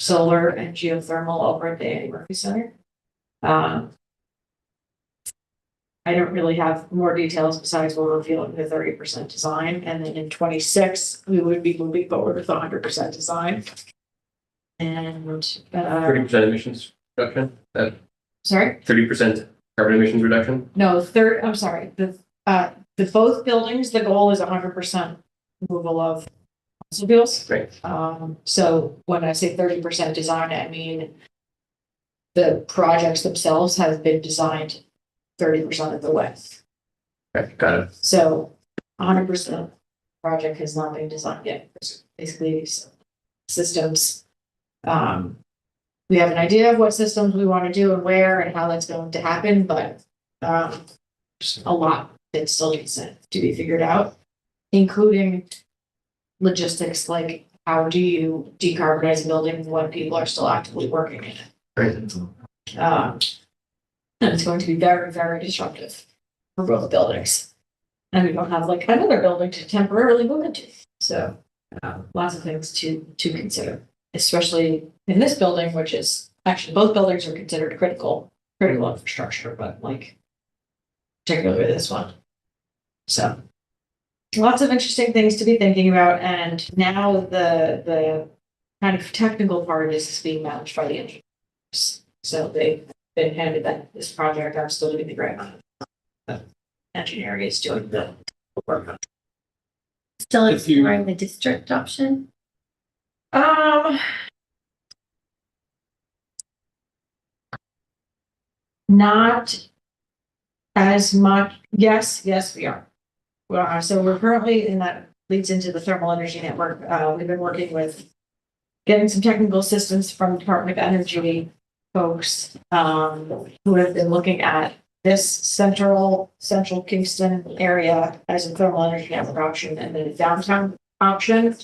solar and geothermal over at the Eddie Murphy Center. I don't really have more details besides we're revealing the 30% design, and then in 26 we would be moving forward with 100% design. And 30% emissions reduction. Sorry. 30% carbon emissions reduction. No, I'm sorry. The both buildings, the goal is 100% removal of fossil fuels. Right. So when I say 30% design, I mean the projects themselves have been designed 30% of the way. Okay, got it. So 100% project has not been designed yet. Basically, systems. We have an idea of what systems we want to do and where and how that's going to happen, but there's a lot that still needs to be figured out, including logistics, like how do you decarbonize a building when people are still actively working in it? Right. And it's going to be very, very disruptive for both buildings. And we don't have like another building to temporarily move into. So lots of things to consider, especially in this building, which is actually both buildings are considered critical infrastructure, but like particularly this one. So lots of interesting things to be thinking about. And now the kind of technical part of this is being managed by the engineers. So they've been handed that this project. I'm still doing the grant on it. Engineering is doing the work on it. Still exploring the district option? Not as much. Yes, we are. So we're currently, and that leads into the thermal energy network. We've been working with getting some technical assistance from Department of Energy folks who have been looking at this central Kingston area as a thermal energy network option and then a downtown option.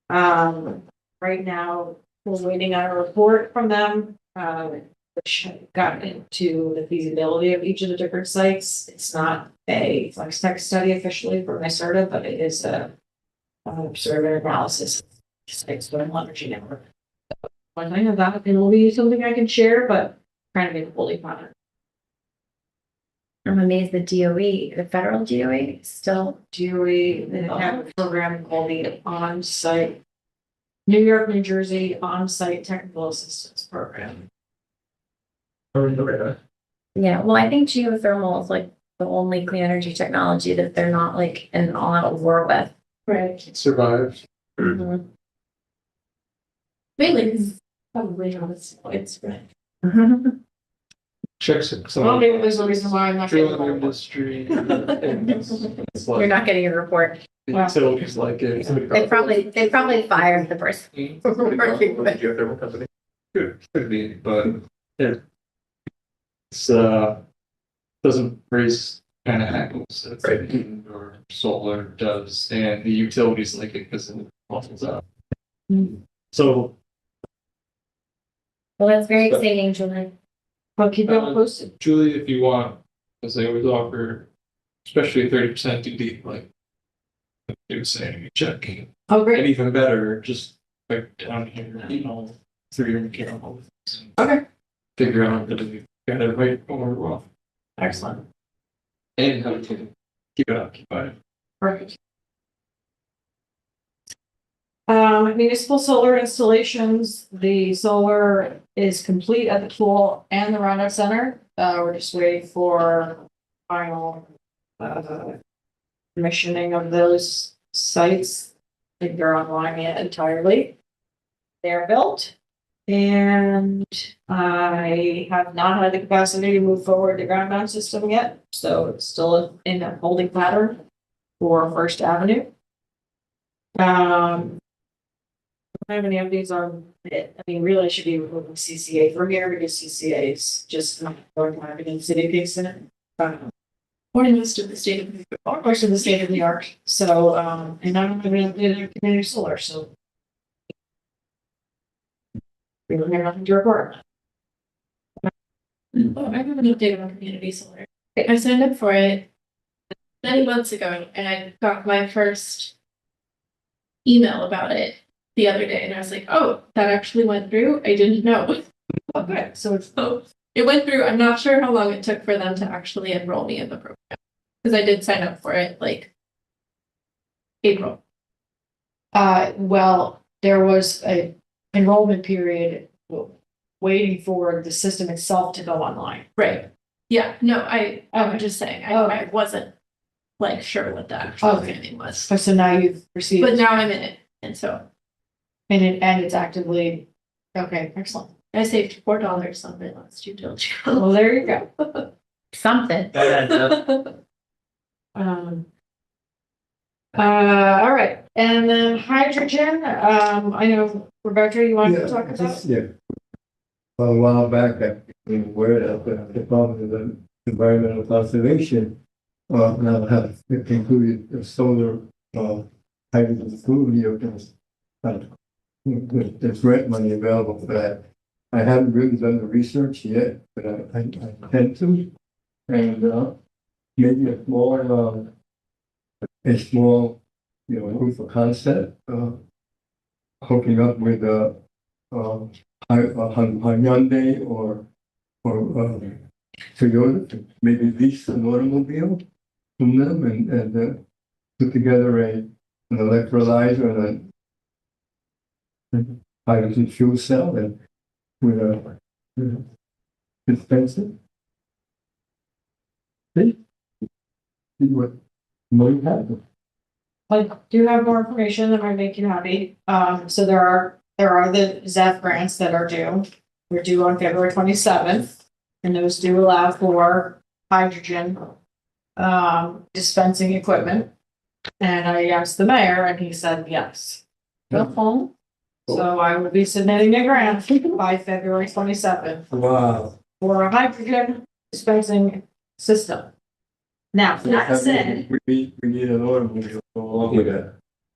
Right now, we're waiting on a report from them, which got into the feasibility of each of the different sites. It's not a flex tech study officially for NYSERDA, but it is a sort of an analysis of sites thermal energy network. When I have that, it will be something I can share, but trying to get fully on it. I'm amazed the DOE, the federal DOE, still DOE, they have a program called the On-Site New York, New Jersey On-Site Technical Assistance Program. Yeah, well, I think geothermal is like the only clean energy technology that they're not like in an all-out war with. Right. It survives. Mm-hmm. Mainly because probably not its right. checks some Well, of maybe there's a reason why I'm not getting drilling one. industry. It's You're like not getting a report. utilities like it. They probably fired the person. Geothermal company. Could be, but it's doesn't raise kind of apples as wind or solar does, and the utilities like it because it levels out. So Well, that's very exciting, Julie. I'll keep you posted. Julie, if you want, as they always offer, especially 30% DD, like they would say, check. Oh, great. And even better, just like down here, you know, 300 chemicals. Okay. Figure out that you got it right or wrong. Excellent. And how to keep it occupied. Perfect. Municipal solar installations, the solar is complete at the pool and the Roundup Center. We're just waiting for final commissioning of those sites. I think they're online yet entirely. They're built. And I have not had the capacity to move forward the ground mount system yet, so it's still in a holding pattern for First Avenue. I don't have any updates on it. I mean, really, I should be removing CCA from here because CCA is just not going to happen in the city of Kingston. Or most of the state of New York. Or most of the state of New York. So, and I don't have any community solar, so. We don't have nothing to report. Oh, I have an update on community solar. I signed up for it many months ago and I got my first email about it the other day and I was like, oh, that actually went through. I didn't know. Okay, so it's it went through. I'm not sure how long it took for them to actually enroll me in the program. Because I did sign up for it like April. Well, there was a enrollment period waiting for the system itself to go online. Right. Yeah, no, I'm just saying, I wasn't like sure what that actual thing was. So now you've received. But now I'm in it, and so. And it's actively, okay, excellent. I saved $4 on my last due diligence. Well, there you go. Something. All right, and then hydrogen, I know, Roberto, you want to talk about? Yeah. Well, a while back, I became aware of the Department of Environmental Conservation. Now have included the solar, hydrogen fuel vehicles. There's grant money available for that. I haven't really done the research yet, but I intend to. And, maybe a small, proof of concept, hooking up with Hyundai or Toyota, maybe lease an automobile from them and put together an electrolyzer and a hydrogen fuel cell and with a dispenser. See what might happen. I do have more information that might make you happy. So there are the ZEF grants that are due. We're due on February 27th, and those do allow for hydrogen dispensing equipment. And I asked the mayor, and he said yes. So I will be submitting a grant by February 27th. Wow. For a hydrogen dispensing system. Now, that said, We need an automobile to go along with that.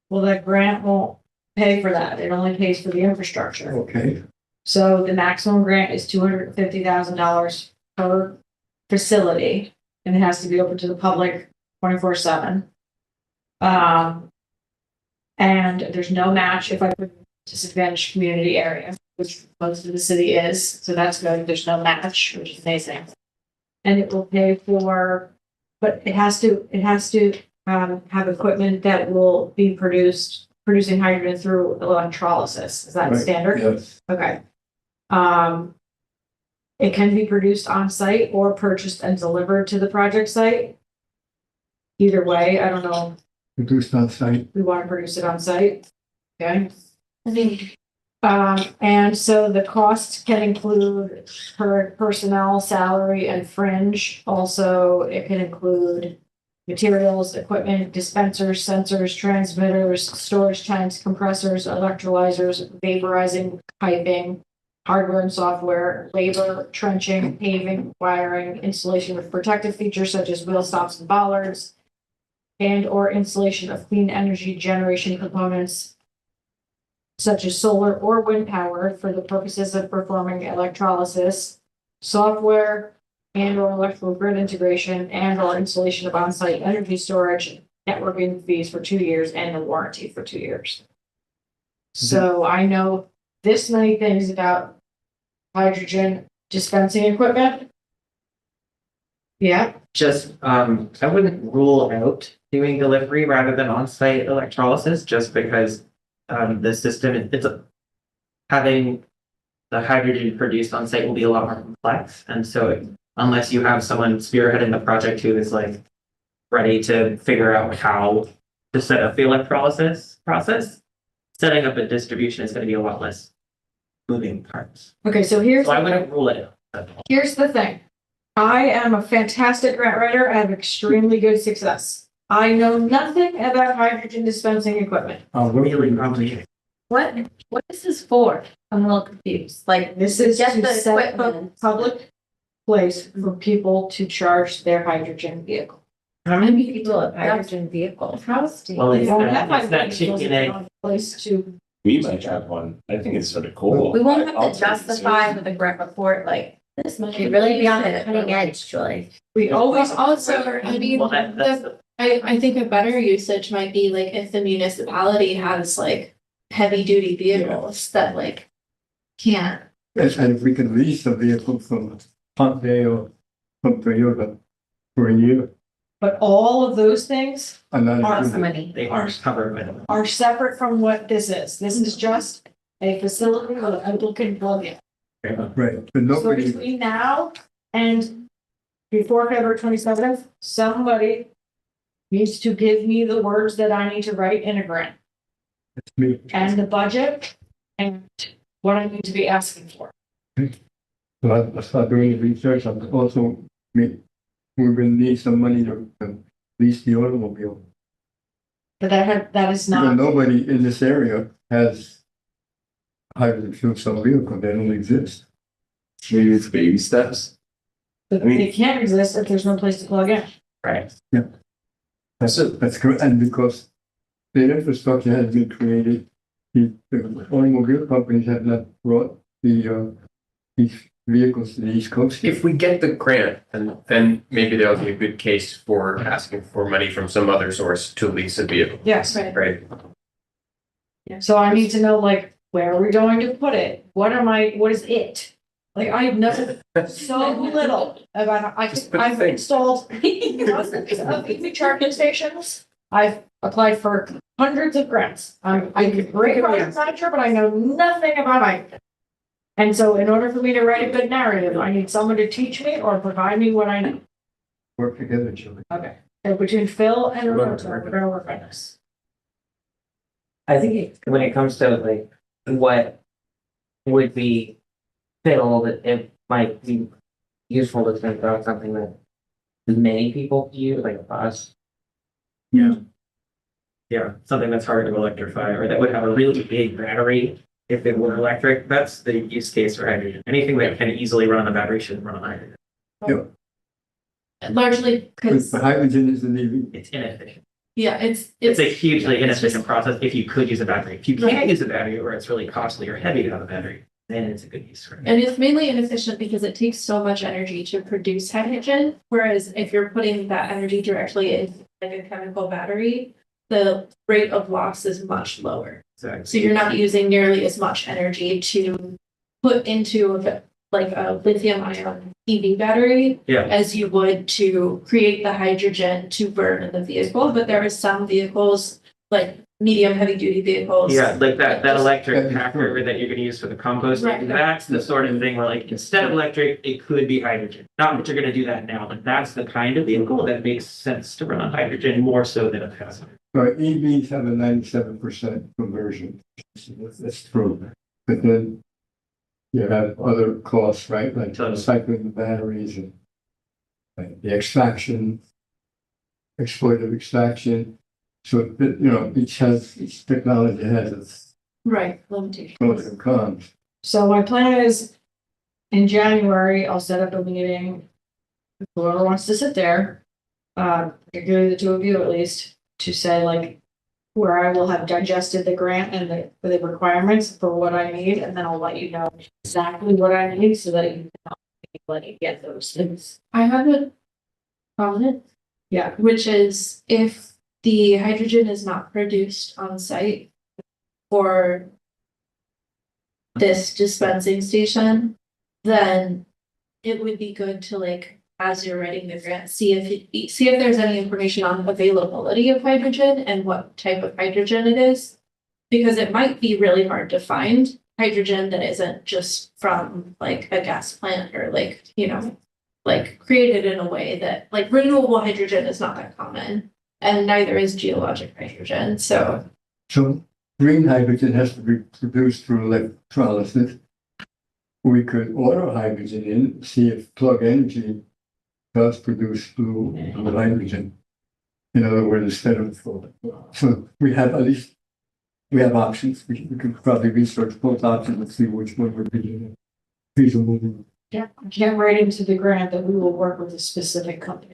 well, that grant won't pay for that. It only pays for the infrastructure. Okay. So the maximum grant is $250,000 per facility, and it has to be open to the public 24/7. And there's no match if I put disadvantaged community area, which most of the city is. So that's good. There's no match, which is amazing. And it will pay for, but it has to have equipment that will be producing hydrogen through electrolysis. Is that Right, standard? yes. Okay. It can be produced on site or purchased and delivered to the project site. Either way, I don't know. Produced on site. We want to produce it on site. Okay. I think And so the costs can include current personnel, salary, and fringe. Also, it can include materials, equipment, dispensers, sensors, transmitters, storage tanks, compressors, electrolyzers, vaporizing, piping, hardware and software, labor, trenching, paving, wiring, installation of protective features such as wheel stops and bollards, and or installation of clean energy generation components such as solar or wind power for the purposes of performing electrolysis, software and or electrical grid integration and or installation of on-site energy storage, networking fees for 2 years and a warranty for 2 years. So I know this many things about hydrogen dispensing equipment. Yeah, Just, I wouldn't rule out doing delivery rather than on-site electrolysis, just because the system, having the hydrogen produced on site will be a lot more complex. And so unless you have someone spearheading the project who is like ready to figure out how to set up the electrolysis process, setting up a distribution is going to be a lot less moving parts. okay, so So I wouldn't rule it out. here's the thing. I am a fantastic grant writer. I have extremely good success. I know nothing about hydrogen dispensing equipment. Really probably. What is this for? I'm a little confused. Like, This is just to the set up a equipment. public place for people to charge their hydrogen vehicle. How many people have hydrogen vehicles? Well, We it's don't that, have it's that hydrogen chicken vehicles egg. on a place to. We might have one. I think it's sort of cool. We won't I'll have to take it justify seriously. with a grant report, like, this might You'd really be on the cutting edge, Julie. We always Also, I mean, Well, that's the, I think a better usage might be like if the municipality has like heavy duty vehicles that like can't. And if we can lease a vehicle from Hyundai or from Toyota for a year, But all of those things and not Are included. money. they are covered with it. are separate from what this is. This is just a facility where people can plug in. Right, but So nobody, between now and before February 27th, somebody needs to give me the words that I need to write in a grant it's me. and the budget and what I need to be asking for. So I start doing the research, and also we will need some money to lease the automobile. But that is Because not, nobody in this area has hydrogen fuel cell vehicle, they don't exist. Maybe it's baby steps. they can't exist if there's no place to plug in. Right. That's correct, and because the infrastructure has been created, the automobile companies have not brought these vehicles to the East Coast. If we get the grant, then maybe there'll be a good case for asking for money from some other source to lease a vehicle, Yes. right? So I need to know, like, where are we going to put it? What is it? Like, I know so little about, Just put the I've thing. installed dozens of EV charging stations. I've applied for hundreds of grants. I'm a great project manager, but I know nothing about hydrogen. And so in order for me to write a good narrative, I need someone to teach me or provide me what I know. Work together, Julie. Okay. So between Phil and Roberto, we're gonna work on this. I think when it comes to like what would be fiddle, that it might be useful to think about something that many people use, like us. Yeah, something that's hard to electrify or that would have a really big battery if it were electric. That's the use case for hydrogen. Anything that can easily run on a battery should run on hydrogen. Largely because, But hydrogen is an EV. It's inefficient. yeah, It's a hugely inefficient process if you could use a battery. If you can't use a battery or it's really costly or heavy to have a battery, then it's a good use for it. and it's mainly inefficient because it takes so much energy to produce hydrogen. Whereas if you're putting that energy directly in like a chemical battery, the rate of loss is much lower. So you're not using nearly as much energy to put into like a lithium ion EV battery Yeah. as you would to create the hydrogen to burn in the vehicle. But there are some vehicles, like medium heavy duty vehicles. Yeah, like that Just- electric packer that you're gonna use for the compost, Right. that's the sort of thing where like instead of electric, it could be hydrogen. Not that you're gonna do that now, but that's the kind of vehicle that makes sense to run on hydrogen more so than a passenger. But EVs have a 97% conversion. That's true. but then you have other costs, right? Like recycling the batteries and like the extraction, exploitive extraction. So, each technology has its Right, limitation. pros and cons. So my plan is in January, I'll set up a meeting. Whoever wants to sit there, particularly the two of you at least, to say like where I will have digested the grant and the requirements for what I need, and then I'll let you know exactly what I need so that you can help me let you get those things. I have a comment. Yeah. Which is if the hydrogen is not produced on site for this dispensing station, then it would be good to like, as you're writing the grant, see if there's any information on availability of hydrogen and what type of hydrogen it is. Because it might be really hard to find hydrogen that isn't just from like a gas plant or like, like created in a way that like renewable hydrogen is not that common. And neither is geologic hydrogen, so. So green hydrogen has to be produced through electrolysis. We could order hydrogen in, see if Plug Energy does produce blue hydrogen. In other words, instead of, so we have at least, we have options. We could probably research both options and see which one would be feasible. Yeah, get right into the grant that we will work with a specific company.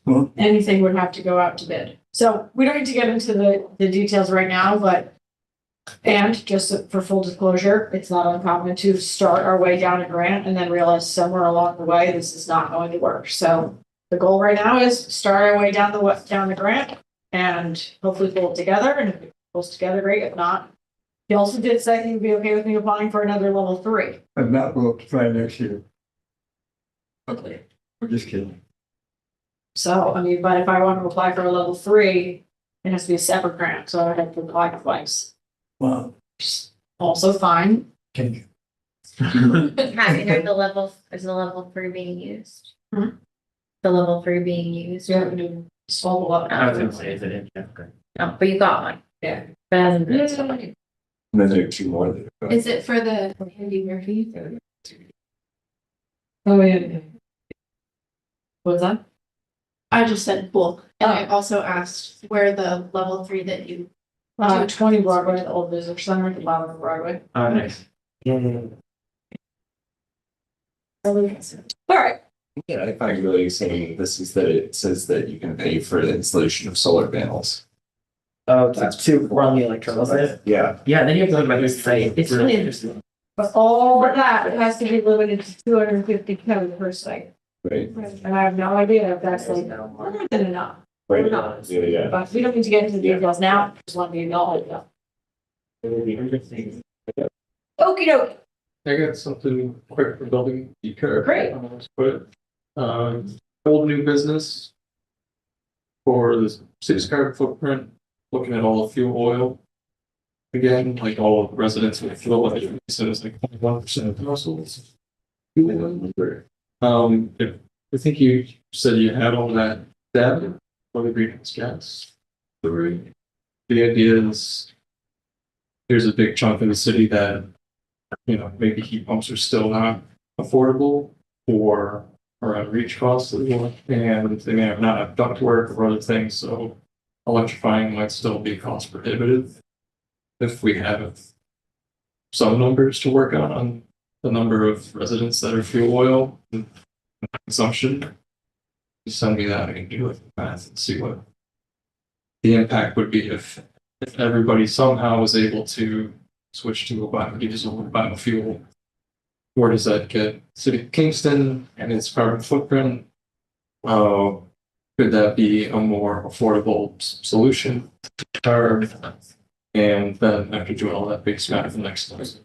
Well, Anything would have to go out to bid. So we don't need to get into the details right now, but and just for full disclosure, it's not uncommon to start our way down a grant and then realize somewhere along the way this is not going to work. So the goal right now is start our way down the grant and hopefully pull it together. And if it pulls together, great. If not, he also did say he'd be okay with me applying for another level 3. and that will try next year. Okay. We're just kidding. So, I mean, but if I want to apply for a level 3, it has to be a separate grant, so I have to apply twice. Wow. Also fine. Can you? Have you heard is the level 3 being used? Hmm? The level 3 being used? So you have to do follow up. I was gonna say, is it in? Yeah, okay. No, but you got one. Yeah. But it hasn't been Yeah. installed. And then there are 2 more that are. Is it for the Andy Murphy? Oh, yeah. What's that? I just said cool. And I also asked where the level 3 that you. 20 Broadway, the old visitor center at the bottom of Broadway. Oh, nice. All right. Yeah, I find really exciting this is that it says that you can pay for the installation of solar panels. Oh, to run the electrolysis. Yeah. Yeah, then you have to look about this site. It's really interesting. But all of that, it has to be limited to 250 code per site. Right. And I have no idea if that's like more than enough. Right. Or not. Yeah. But we don't need to get into the details now. Just want you to know. Okie dokie. I got something quick for building. Great. Old new business for the city's carbon footprint, looking at all the fuel oil. Again, like all residents with fuel, like you said, it's like 21% of households. Fuel oil. I think you said you had all that data for the greenhouse gas. The idea is there's a big chunk of the city that, maybe heat pumps are still not affordable or around reach costs as well. And they may have not have ductwork or other things, so electrifying might still be cost prohibitive. If we have some numbers to work on the number of residents that are fuel oil consumption, you send me that, I can do like the math and see what the impact would be if everybody somehow was able to switch to a biodiesel or biofuel. Where does that get City of Kingston and its carbon footprint? Could that be a more affordable solution? And then after doing all that big math, the next step is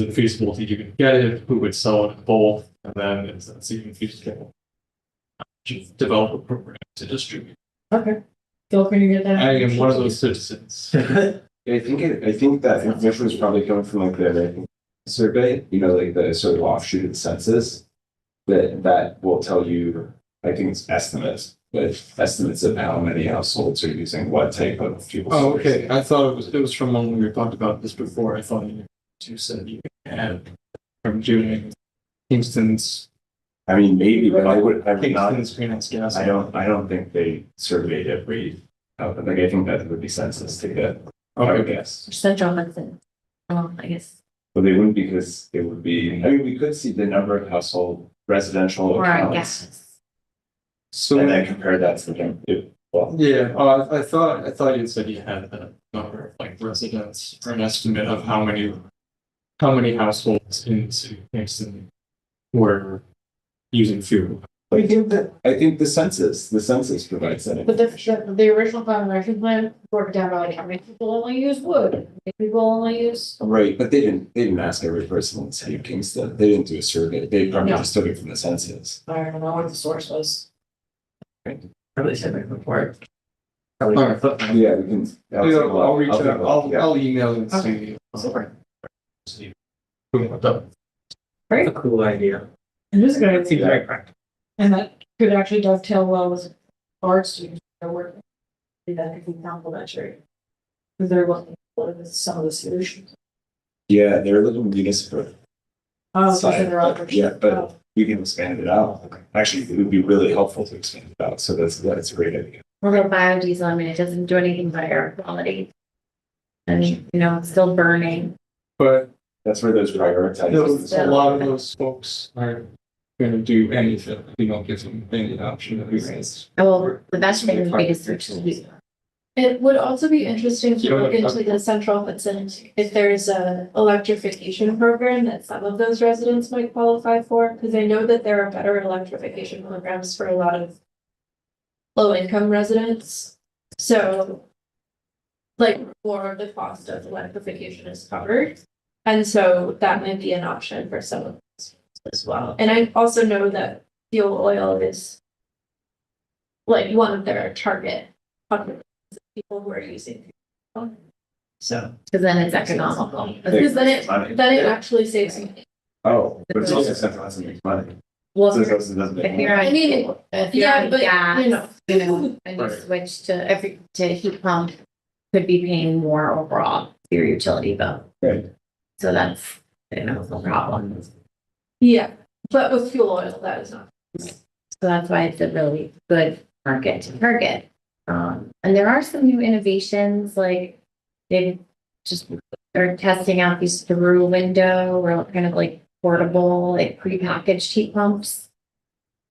it feasible to even get it? Who would sell it in bulk? And then is that even feasible to develop a program to distribute? Okay. Feel free to get that. I am one of those citizens. I think that information was probably coming from like the survey, like the sort of offshoot of the census. That will tell you, I think it's estimates, but estimates of how many households are using what type of fuel. Oh, source. okay. I thought it was from when we talked about this before. I thought you said you had from doing Kingston's. I mean, maybe, but I would not. Kingston's greenhouse gas. I don't think they surveyed every, like, I think that would be census to get, I would guess. Central Hudson. I guess. But they wouldn't, because it would be, I mean, we could see the number of household residential Or I accounts. guess. So And then compare that to the, well, yeah, I thought you said you had a number of like residents or an estimate of how many households in the city of Kingston were using fuel. I think the census provides that. But the original population plan broke down by like how many people only use wood, how many people only use. Right, but they didn't ask every person in the city of Kingston. They didn't do a survey. They probably No. just took it from the census. I don't know what the source was. Probably said it before. Alright. Yeah, we can. I'll reach take a out, look, yeah. I'll email and Okay. see. What's up? Very cool idea. And this is gonna It seems very practical. And that could actually dovetail well with our students that are working. That could be complementary. Because they're looking for some of the solutions. Yeah, they're looking municipal. Oh, side, so they're all. but yeah, but we can expand it out. Actually, it would be really helpful to expand it out. So that's a great idea. Although biodiesel, I mean, it doesn't do anything by air quality. And, it's still burning. But That's where those prioritized. a lot of those folks aren't gonna do anything. We don't give them any option of doing it. Well, the best thing would be to switch to heat. It would also be interesting to Yeah, look but- into the Central Hudson, if there's a electrification program that some of those residents might qualify for, because I know that there are better electrification programs for a lot of low-income residents. So like more of the cost of electrification is covered. And so that might be an option for some of us as well. And I also know that fuel oil is like one of their target populations of people who are using fuel oil. So, Because then it's economical. because then it actually saves money. Oh, but it's also centralized and makes money. Well, So if it you're, doesn't make if money. you're on, I mean, if you're yeah, on but, gas, you and you Right. switch to heat pump, could be paying more overall for your utility bill. Right. So that's, the problem. Yeah, but with fuel oil, that is not. So that's why it's a really good market to target. And there are some new innovations, like they just are testing out these through window or kind of like portable, like prepackaged heat pumps.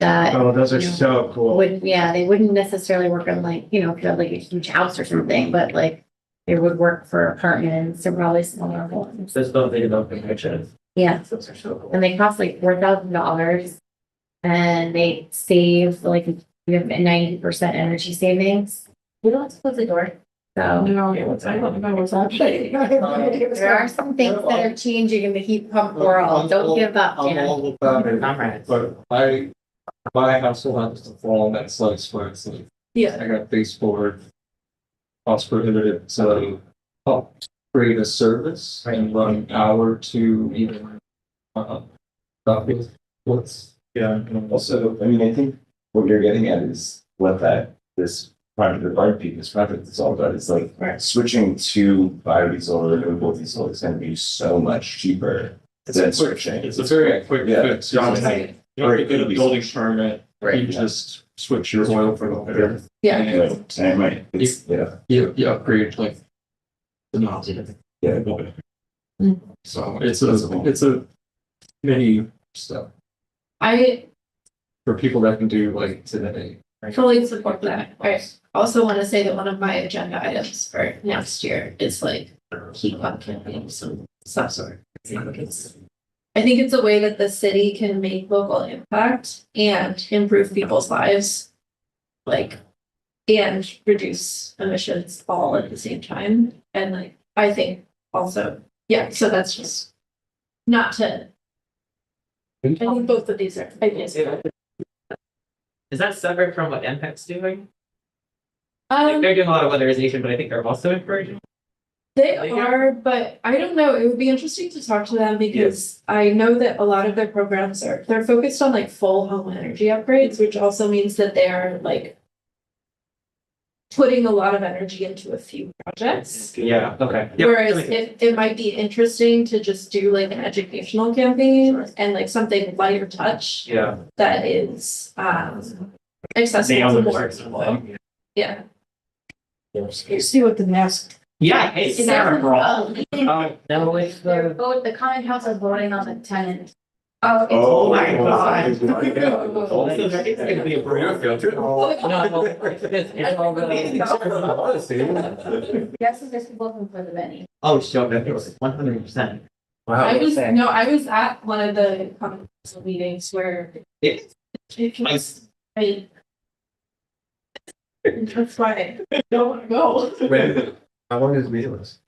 That Oh, those are so cool. they wouldn't necessarily work on like, if you have like a huge house or something, but like they would work for apartments or probably smaller homes. Just don't think about the pictures. Yeah. Those are so cool. And they cost like $4,000 and they save like you have 90% energy savings. You don't have to close the door. So No, I don't know what's happening. there are some things that are changing in the heat pump world. Don't give up, I'm Dan. all about it, All right. but my household happens to fall on that slice where it's like, Yeah. I got baseboard, cost prohibitive, so I'll create a service and run an hour to even. Stop with what's, yeah. Also, I mean, I think what you're getting at is what this project, the RP, this project is all about. It's like switching to biodiesel or renewable diesel is going to be so much cheaper than switching. It's a very quick Yeah. fix. You don't have to get a building permit. Right. You just switch your oil for the winter. Yeah. And right, it's, yeah, You upgrade like the nozzle. yeah. So it's a mini step I for people that can do like today. fully support that. I also want to say that one of my agenda items for next year is like heat pump campaigns of some sort. I think it's a way that the city can make local impact and improve people's lives. And reduce emissions all at the same time. And I think also, so that's just not to. I think both of these are ideas. Is that separate from what MPEC's doing? They're doing a lot of weatherization, but I think they're also encouraging. They are, but I don't know. It would be interesting to talk to them because I know that a lot of their programs they're focused on full home energy upgrades, which also means that they are putting a lot of energy into a few projects. Yeah, okay. Yep. Whereas it might be interesting to just do like an educational campaign and like something lighter touch Yeah. that is accessible to more people. Yeah. You see what the mask. Yeah, it's Sarah, bro. No, it's They're the, vote, the common council is voting on the tenant. Oh my God. It's gonna be a field trip. no, it's all really. Yes, there's people looking for the venue. Oh, sure, that was 100%. Wow. I was at one of the common council meetings where It's it's that's why I don't want to go. How long is the meeting list?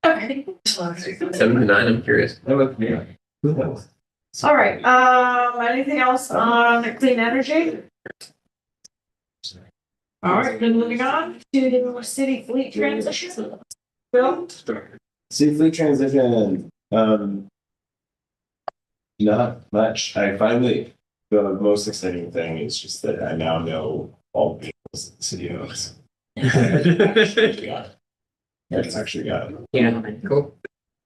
Okay. 7 to 9, I'm curious. All right, anything else on clean energy? All right, then moving on to the city fleet transition. Bill? City fleet transition, not much. I finally, the most exciting thing is just that I now know all the vehicles that the city owns. It's actually got it. Yeah, cool.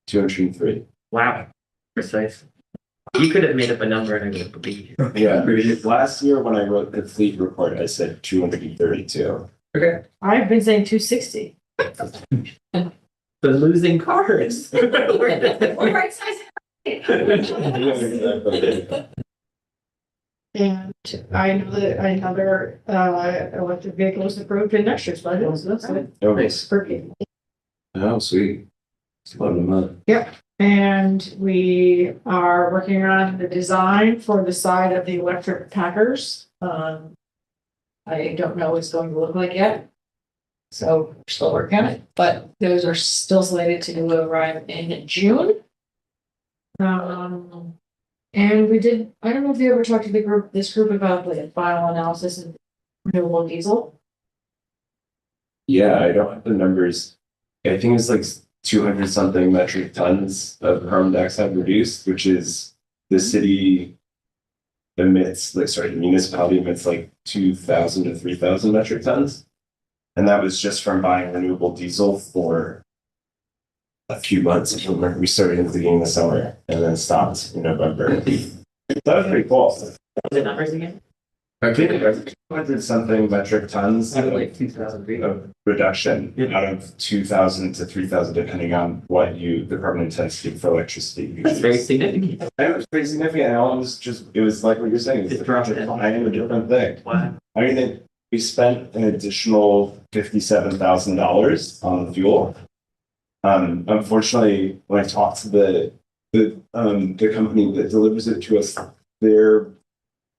203. Wow, precise. You could have made up a number and I would have believed you. Yeah, last year when I wrote the fleet report, I said 232. Okay. I've been saying 260. the losing cars. We're right size. And I know that another electric vehicle was approved in next year's budget, so that's good. Oh, nice. For people. Oh, sweet. It's a lot of money. Yep, and we are working on the design for the side of the electric packers. I don't know what it's going to look like yet. So we're still working on it, but those are still slated to arrive in June. And we did, I don't know if you ever talked to this group about the final analysis of renewable diesel. Yeah, I don't have the numbers. I think it's like 200 something metric tons of carbon dioxide reduced, which is the city emits, like, sorry, the municipality emits like 2,000 to 3,000 metric tons. And that was just from buying renewable diesel for a few months. I remember we started at the beginning of the summer and then stopped in November. That was pretty cool. The numbers again? I think it was 200 something metric tons Out of like 2,000 feet. of reduction out of 2,000 to 3,000, depending on what the carbon intensity for electricity. you That's very choose. significant. And it was pretty significant. And all it was just, it was like what you're saying. It It's dropped just it. buying a different thing. Wow. I mean, we spent an additional $57,000 on fuel. Unfortunately, when I talked to the company that delivers it to us, I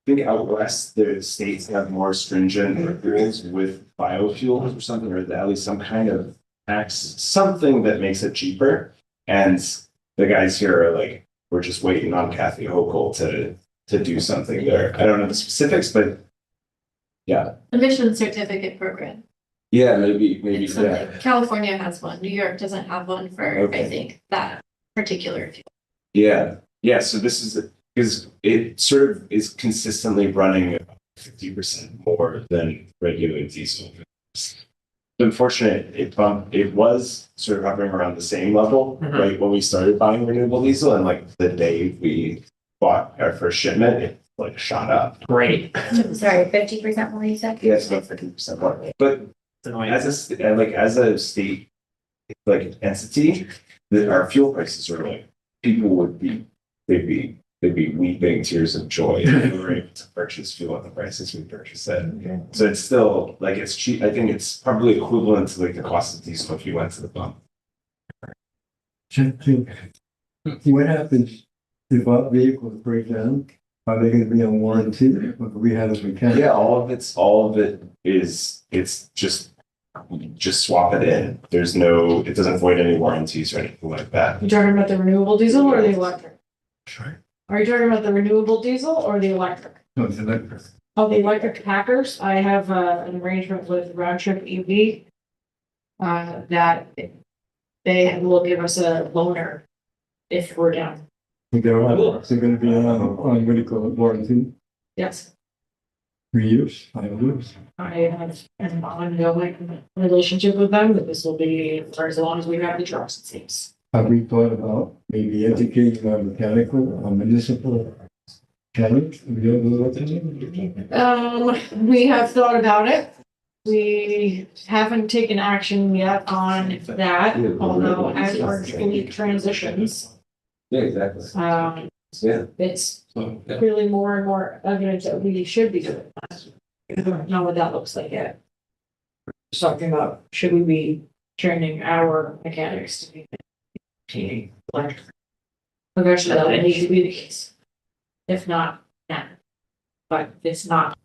think out west, the states have more stringent rules with biofuels or something, or at least some kind of tax, something that makes it cheaper. And the guys here are like, we're just waiting on Kathy Hochul to do something there. I don't know the specifics, but yeah. Emission certificate program. Yeah, maybe, It's yeah. something. California has one. New York doesn't have one for, Okay. I think, that particular fuel. Yeah, yeah, so this is, because it sort of is consistently running 50% more than regular diesel. Unfortunately, it was sort of hovering around the same level, right, when we started buying renewable diesel, and like the day we bought our first shipment, it like shot up. Great. Sorry, 50% more you said? Yeah, it's about 50% more, but as a state like entity, our fuel prices are like, people would be, they'd be weeping tears of joy if we were able to purchase fuel at the prices we purchase it. So it's still like, it's cheap. I think it's probably equivalent to like the cost of diesel if you went to the pump. What happens if our vehicles break down? Are they gonna be on warranty or do we have a mechanic? Yeah, all of it is, it's just swap it in. There's no, it doesn't void any warranties or anything like that. You talking about the renewable diesel or the electric? Sure. Are you talking about the renewable diesel or the electric? No, it's electric. Oh, the electric packers, I have an arrangement with Round Trip EV. That they will give us a loaner if we're down. They're gonna be on what do you call it, warranty? Yes. 3 years, 5 years. I have an ongoing relationship with them, but this will be for as long as we have the trucks, it seems. Have we thought about maybe educating our mechanical or municipal mechanics? We don't know what to do. We have thought about it. We haven't taken action yet on that, although as our fleet transitions, Yeah, exactly. Yeah. it's So, yeah. really more and more evident that we should be doing that. I don't know what that looks like yet. Just talking about, should we be training our mechanics to be maintaining electric? Eventually, that needs to be the case. If not, now. But it's not.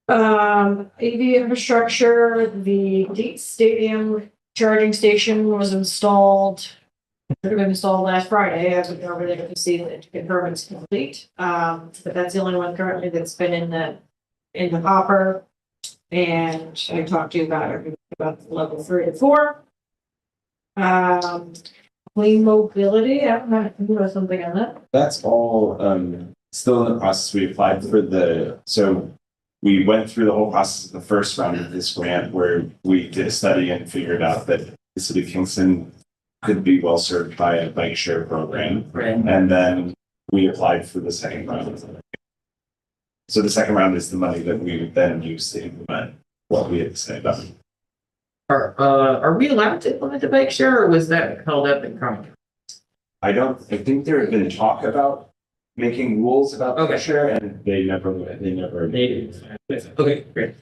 AV infrastructure, the Deet Stadium charging station was installed. Should have been installed last Friday. I was over there to see that to confirm it's complete. But that's the only one currently that's been in the hopper. And I talked to you about level 3 and 4. Clean mobility. I don't know if you know something on that. That's all still in the process. We applied for so we went through the whole process of the first round of this grant where we did a study and figured out that the city of Kingston could be well served by a bike share program. Right. And then we applied for the second round. So the second round is the money that we would then use to implement what we had said about. Are we allowed to implement the bike share, or was that held up in contract? I think there had been talk about making rules about bike share and they never. Okay, great.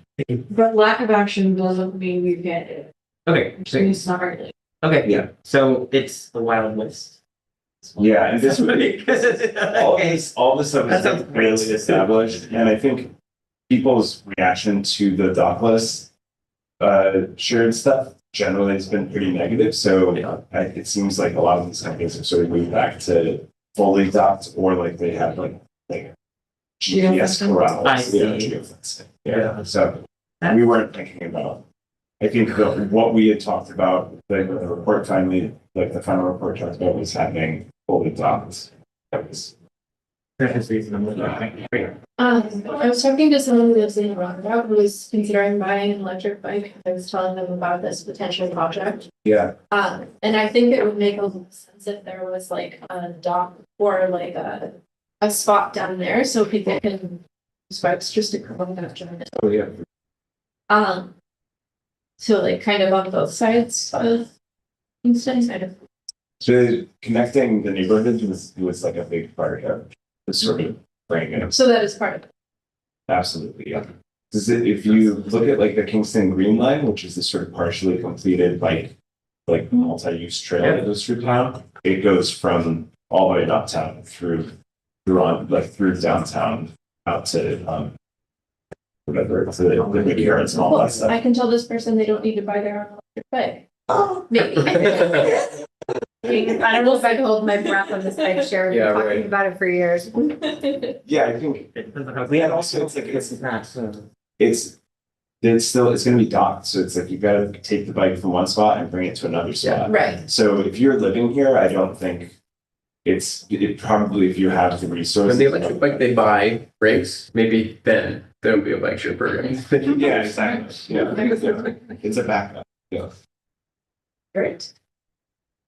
But lack of action doesn't mean we can't do it. Okay, It's not really. okay, Yeah. So it's the Wild West. Yeah, and this Okay. all this stuff That is sounds like really established, and I think people's reaction to the dockless shared stuff generally has been pretty negative. So it seems like a lot of these companies have sort of moved back to fully docked, or like they have like GPS Geofencing? corrals. I see. Geofencing. Yeah. So we weren't thinking about. I think what we had talked about, the report finally, like the final report talked about was having fully docked. That was. reasonable. I was talking to someone who lives in Roundabout who was considering buying an electric bike. I was telling them about this potential project. Yeah. And I think it would make a little sense if there was like a dock or like a spot down there so people can use bikes just to come on that journey. Oh yeah. So like kind of on both sides of Kingston, kind of. So connecting the neighborhood was like a big part of the sort of bringing it. So that is part of it. Absolutely, yeah. If you look at like the Kingston Green Line, which is this sort of partially completed like multi-use trail that goes through town, it goes from all the way uptown through downtown out to whatever to the big yards and all that stuff. I can tell this person they don't need to buy their own electric bike. Oh, maybe. I don't know if I can hold my breath on this bike share. We've been talking about it for years. Yeah, I think We have also it's like it's not so. it's gonna be docked, so it's like you gotta take the bike from one spot and bring it to another spot. Right. So if you're living here, I don't think it probably, if you have the resources. When the electric bike they buy breaks, maybe then there'll be a bike share program. Yeah, exactly. Yeah, it's a backup. Yeah. Great.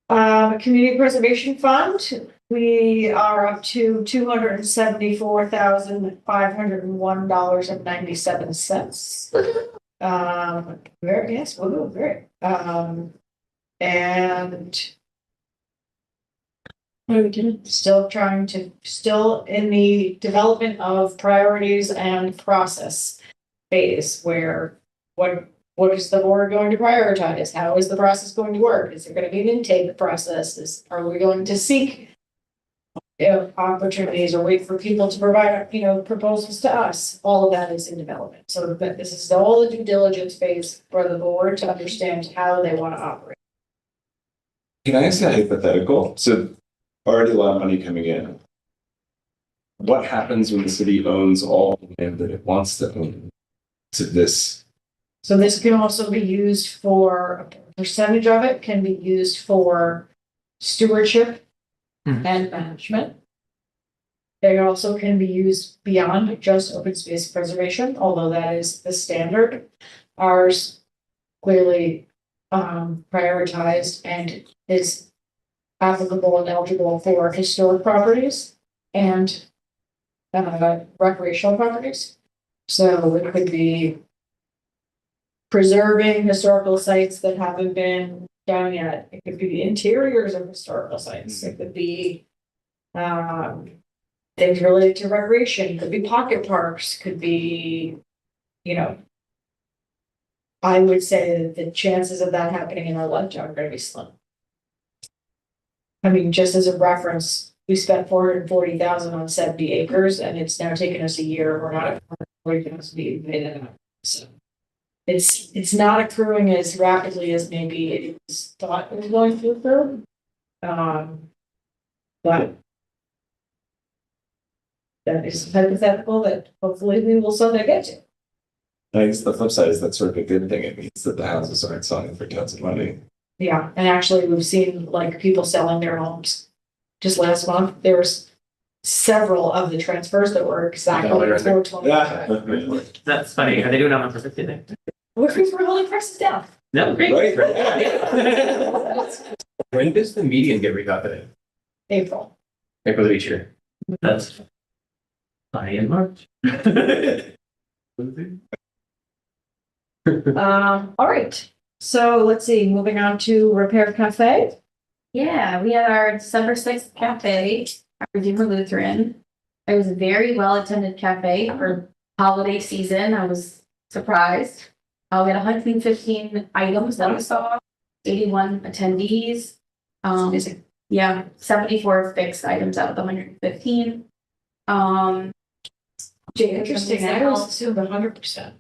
Community Preservation Fund, we are up to $274,501.97. Very. And what are we doing? Still in the development of priorities and process phase where what is the board going to prioritize? How is the process going to work? Is there going to be an intake process? Are we going to seek opportunities or wait for people to provide, proposals to us? All of that is in development. So this is all the due diligence phase for the board to understand how they want to operate. Can I ask a hypothetical? So already a lot of money coming in. What happens when the city owns all the land that it wants to own to this? So this can also be used for, a percentage of it can be used for stewardship and management. They also can be used beyond just open space preservation, although that is the standard. Ours clearly prioritized and is applicable and eligible for historic properties and recreational properties. So it could be preserving historical sites that haven't been done yet. It could be the interiors of historical sites. It could be things related to recreation, could be pocket parks, could be, you know. I would say that the chances of that happening in our lifetime are gonna be slim. I mean, just as a reference, we spent 440,000 on 70 acres and it's now taken us a year. We're not at 440,000. So it's not accruing as rapidly as maybe it was thought it was going to accrue. But that is hypothetical that hopefully we will someday get to. I guess the flip side is that's sort of a good thing. It means that the houses aren't selling for tons of money. Yeah, and actually we've seen like people selling their homes. Just last month, there was several of the transfers that were exactly 420. That's funny. Are they doing it on purpose, do they? Which means we're holding prices down. No, great. When does the median get recalculated? April. April of each year. That's by in March. All right, so let's see, moving on to Repair Cafe. Yeah, we had our December 6th cafe at Redeemer Lutheran. It was a very well attended cafe for holiday season. I was surprised. We had 115 items that we saw, 81 attendees. Yeah, 74 fixed items out of the 115. Interesting, I always assumed 100%.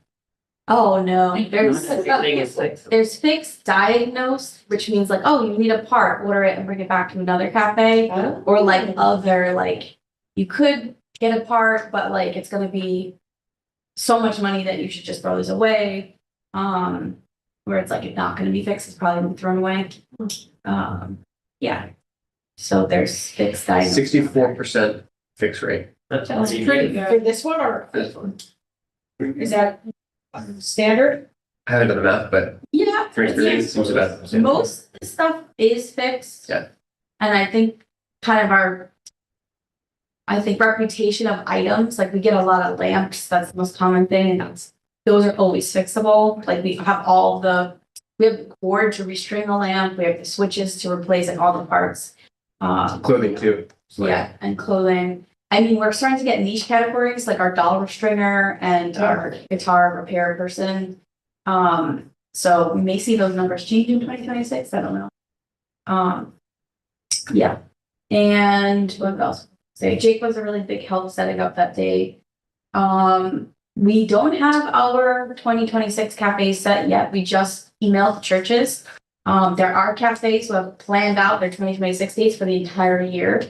Oh, no, There's there's fixed diagnose, which means like, oh, you need a part, order it and bring it back to another cafe. Or like other, like, you could get a part, but like, it's gonna be so much money that you should just throw this away. Where it's like, it's not gonna be fixed, it's probably gonna be thrown away. Yeah. So there's fixed diagnose. 64% fixed rate. That's Pretty good. For this one or? This one. Is that standard? I haven't done the math, but Yeah. for experience, it seems about the same. Most of the stuff is fixed. Yeah. And I think kind of our, I think reputation of items, like we get a lot of lamps, that's the most common thing, and those are always fixable. Like we have we have the cord to restring a lamp, we have the switches to replace like all the parts. Clothing too. Yeah, and clothing. I mean, we're starting to get niche categories like our doll restringer and our guitar repair person. So we may see those numbers change in 2026. I don't know. Yeah. And what else? Say Jake was a really big help setting up that day. We don't have our 2026 cafes set yet. We just emailed the churches. There are cafes who have planned out their 2026 dates for the entire year.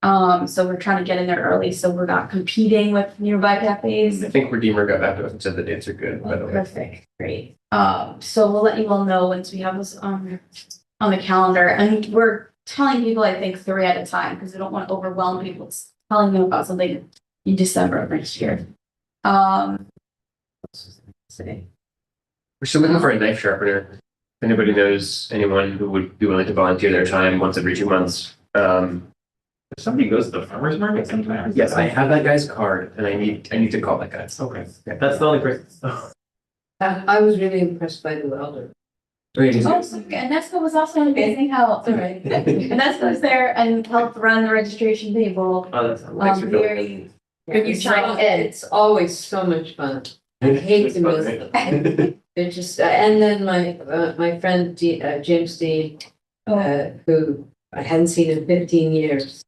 So we're trying to get in there early, so we're not competing with nearby cafes. I think Redeemer got back to us and said the dates are good, by the way. Perfect, great. So we'll let you all know once we have this on the calendar, and we're telling people, I think 3 at a time, because we don't want to overwhelm people. It's telling them about something in December of next year. We're still looking for a knife sharpener. If anybody knows anyone who would be willing to volunteer their time once every 2 months. Somebody goes to the farmer's market sometimes. Yes, I have that guy's card and I need to call that guy. Okay, that's the only person. I was really impressed by the welder. Oh, and Nesco was also amazing how, right. Nesco was there and helped run the registration table. Oh, that's Very good. It's always so much fun. I hate to miss them. They're just, and then my friend James Dean, who I hadn't seen in 15 years.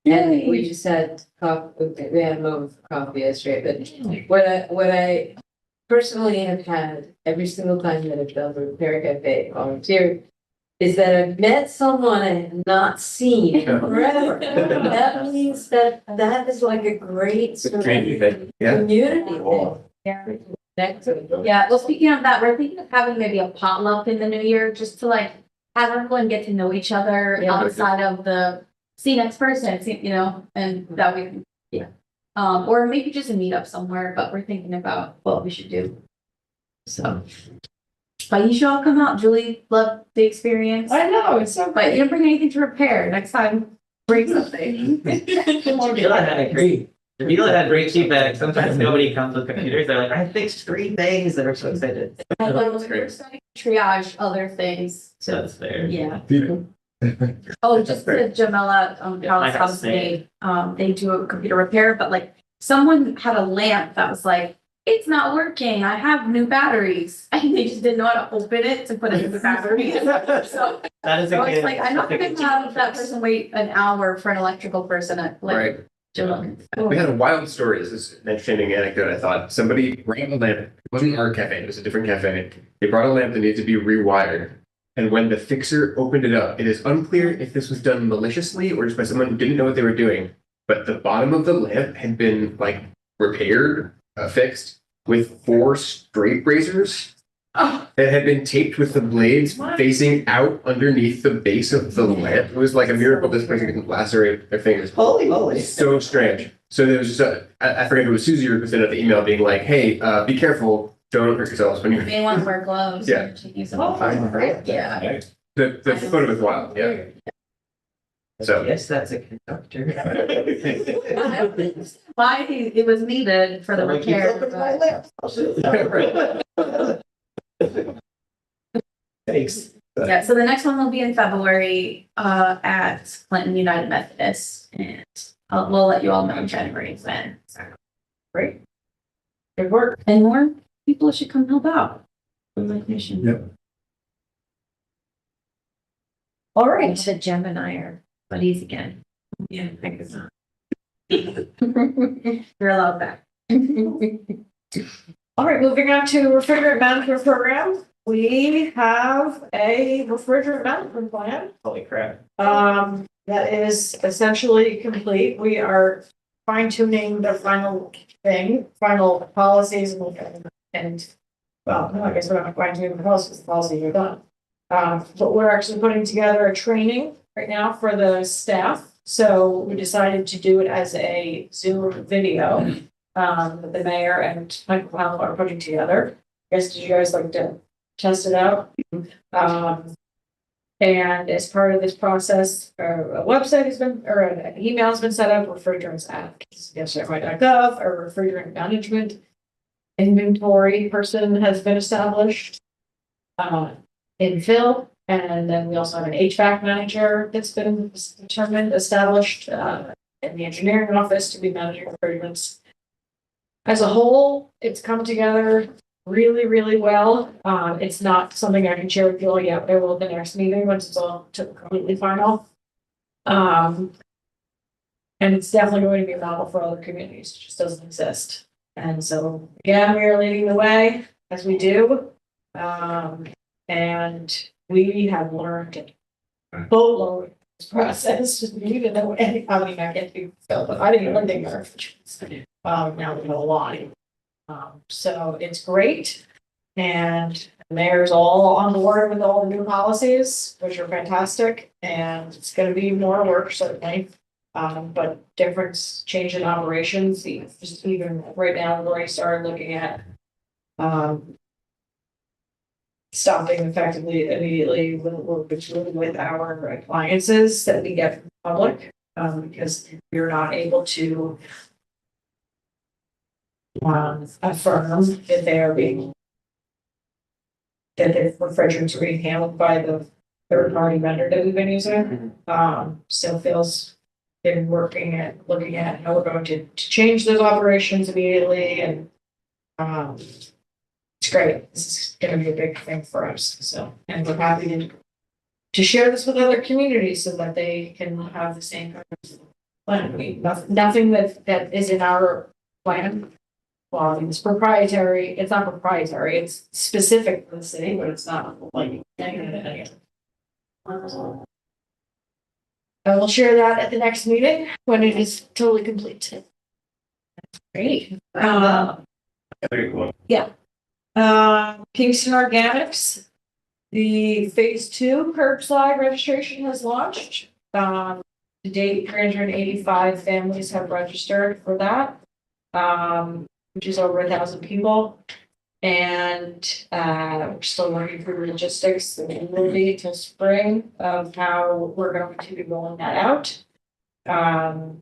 And we just had coffee, we had a moment for coffee yesterday, but what I personally have had every single time that I've done the Repair Cafe volunteer is that I've met someone I have not seen in forever. That means that is like a great sort of community thing. Yeah, well, speaking of that, we're thinking of having maybe a potluck in the new year, just to like have everyone get to know each other outside of the see next person, you know, and that we can Or maybe just a meetup somewhere, but we're thinking about what we should do. So. But you should all come out. Julie loved the experience. I know, it's so But you great. didn't bring anything to repair. Next time, bring something. Jamila had a great, Jamila had great feedback. Sometimes nobody comes with computers. They're like, I fixed 3 things. They're so excited. And then we're starting to triage other things. So that's fair. Yeah. People. Oh, just the Jamila, My house made, they do a computer repair, but like someone had a lamp that was like, it's not working. I have new batteries. And they just didn't know how to open it to put in the batteries. So That is a so it's good. like, I'm not gonna have that person wait an hour for an electrical person at like. Right. Jamila. We had a wild story. This is an interesting anecdote. I thought somebody brought a lamp. It wasn't our cafe. It was a different cafe. They brought a lamp that needed to be rewired. And when the fixer opened it up, it is unclear if this was done maliciously or just by someone who didn't know what they were doing. But the bottom of the lamp had been like repaired, fixed with 4 straight razors that had been taped with the blades facing out underneath the base of the lamp. It was like a miracle this person didn't lacerate their fingers. Holy moly. So strange. So there was just I forget if it was Susie who sent out the email being like, hey, be careful. Don't hurt yourselves when you're. They want to wear gloves. Yeah. Yeah. The photo was wild. Yeah. So. Yes, that's a conductor. Why it was needed for the repair. Thanks. Yeah, so the next one will be in February, at Clinton United Methodist, and we'll let you all know in January when. Great. Good work. And more people should come help out. With my mission. Yep. All right. The Gemini are buddies again. Yeah, I guess not. You're allowed back. All right, moving on to refrigerant management program. We have a refrigerant management plan. Holy crap. That is essentially complete. We are fine tuning the final policies and well, no, I guess we're not fine tuning the policies, the policies are done. But we're actually putting together a training right now for the staff. So we decided to do it as a Zoom video, that the mayor and Michael Powell are putting together. I guess, did you guys like to test it out? And as part of this process, a website has been, or an email has been set up, refrigerants app, yes.gov, or refrigerant management inventory person has been established. In Phil, and then we also have an HVAC manager that's been established, in the engineering office to be managing refrigerants. As a whole, it's come together really, really well. It's not something I can share with you all yet, but I will at the next meeting once it's all completely final. And it's definitely going to be a model for other communities. It just doesn't exist. And so, again, we are leading the way as we do. And we have learned a boatload of this process. We didn't know how many I get to fill, but I didn't even think our now we know a lot. So it's great. And the mayor's all on board with all the new policies, which are fantastic. And it's going to be more work, certainly. But difference, change in operations, just even right now, we've already started looking at stopping effectively immediately with our appliances that we get from the public, because we're not able to affirm that they are being that the refrigerants are being handled by the third party vendor that we've been using. Still feels been looking at how we're going to change those operations immediately, and it's great. This is going to be a big thing for us. So, and we're happy to share this with other communities so that they can have the same kind of plan. I mean, nothing that is in our plan. Well, I mean, it's proprietary. It's not proprietary. It's specific to the city, but it's not like I will share that at the next meeting when it is totally complete. Great. Very cool. Yeah. Kingston Organics, the phase 2 curbside registration has launched. To date, 385 families have registered for that, which is over 1,000 people. And we're still working through logistics and will be till spring of how we're going to be rolling that out. The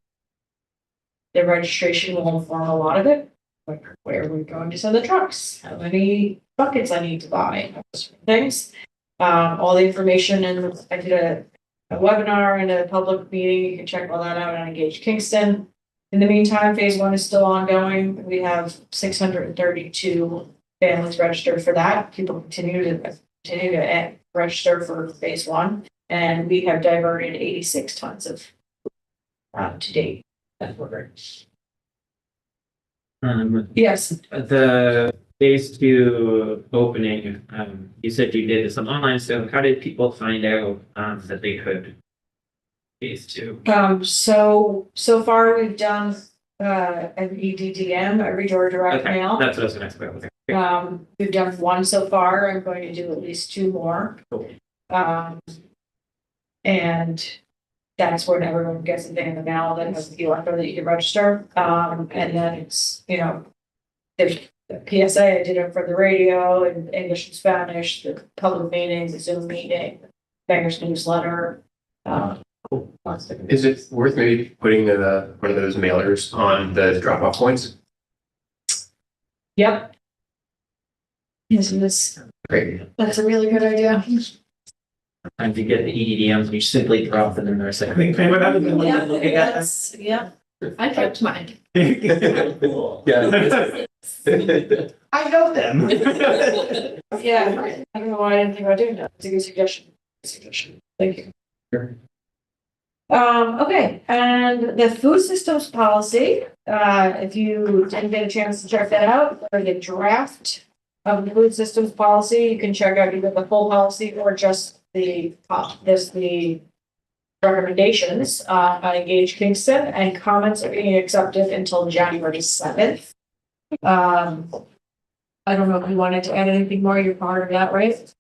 registration will inform a lot of it, like where we're going to send the trucks, how many buckets I need to buy, those sort of things. All the information, and I did a webinar and a public meeting. You can check all that out on Engage Kingston. In the meantime, phase 1 is still ongoing. We have 632 families registered for that. People continue to register for phase 1, and we have diverted 86 tons of to date. That order. Yes. The phase 2 opening, you said you did some online stuff. How did people find out that they could phase 2? So far we've done every EDDM, every door direct Okay, mail. that's what I was gonna ask about. Okay. We've done 1 so far. I'm going to do at least 2 more. Cool. And that's when everyone gets a thing in the mail that has the QR code that you can register. And then it's, there's the PSA, I did it for the radio and English and Spanish, the public meetings, the Zoom meeting, Banger's newsletter. Is it worth maybe putting one of those mailers on the drop-off points? Yep. Yes, it is. Great. That's a really good idea. Sometimes you get the EDDMs, you simply drop them in there, say, I think maybe I've been looking at That's, yeah, I kept mine. Yeah. I know them. Yeah, I don't know why I didn't think about doing that. It's a good suggestion. Thank you. Sure. Okay, and the food systems policy, if you didn't get a chance to check that out, or the draft of the food systems policy, you can check out either the full policy or just the recommendations on Engage Kingston, and comments are being accepted until January 7th. I don't know if you wanted to add anything more. You're part of that, right?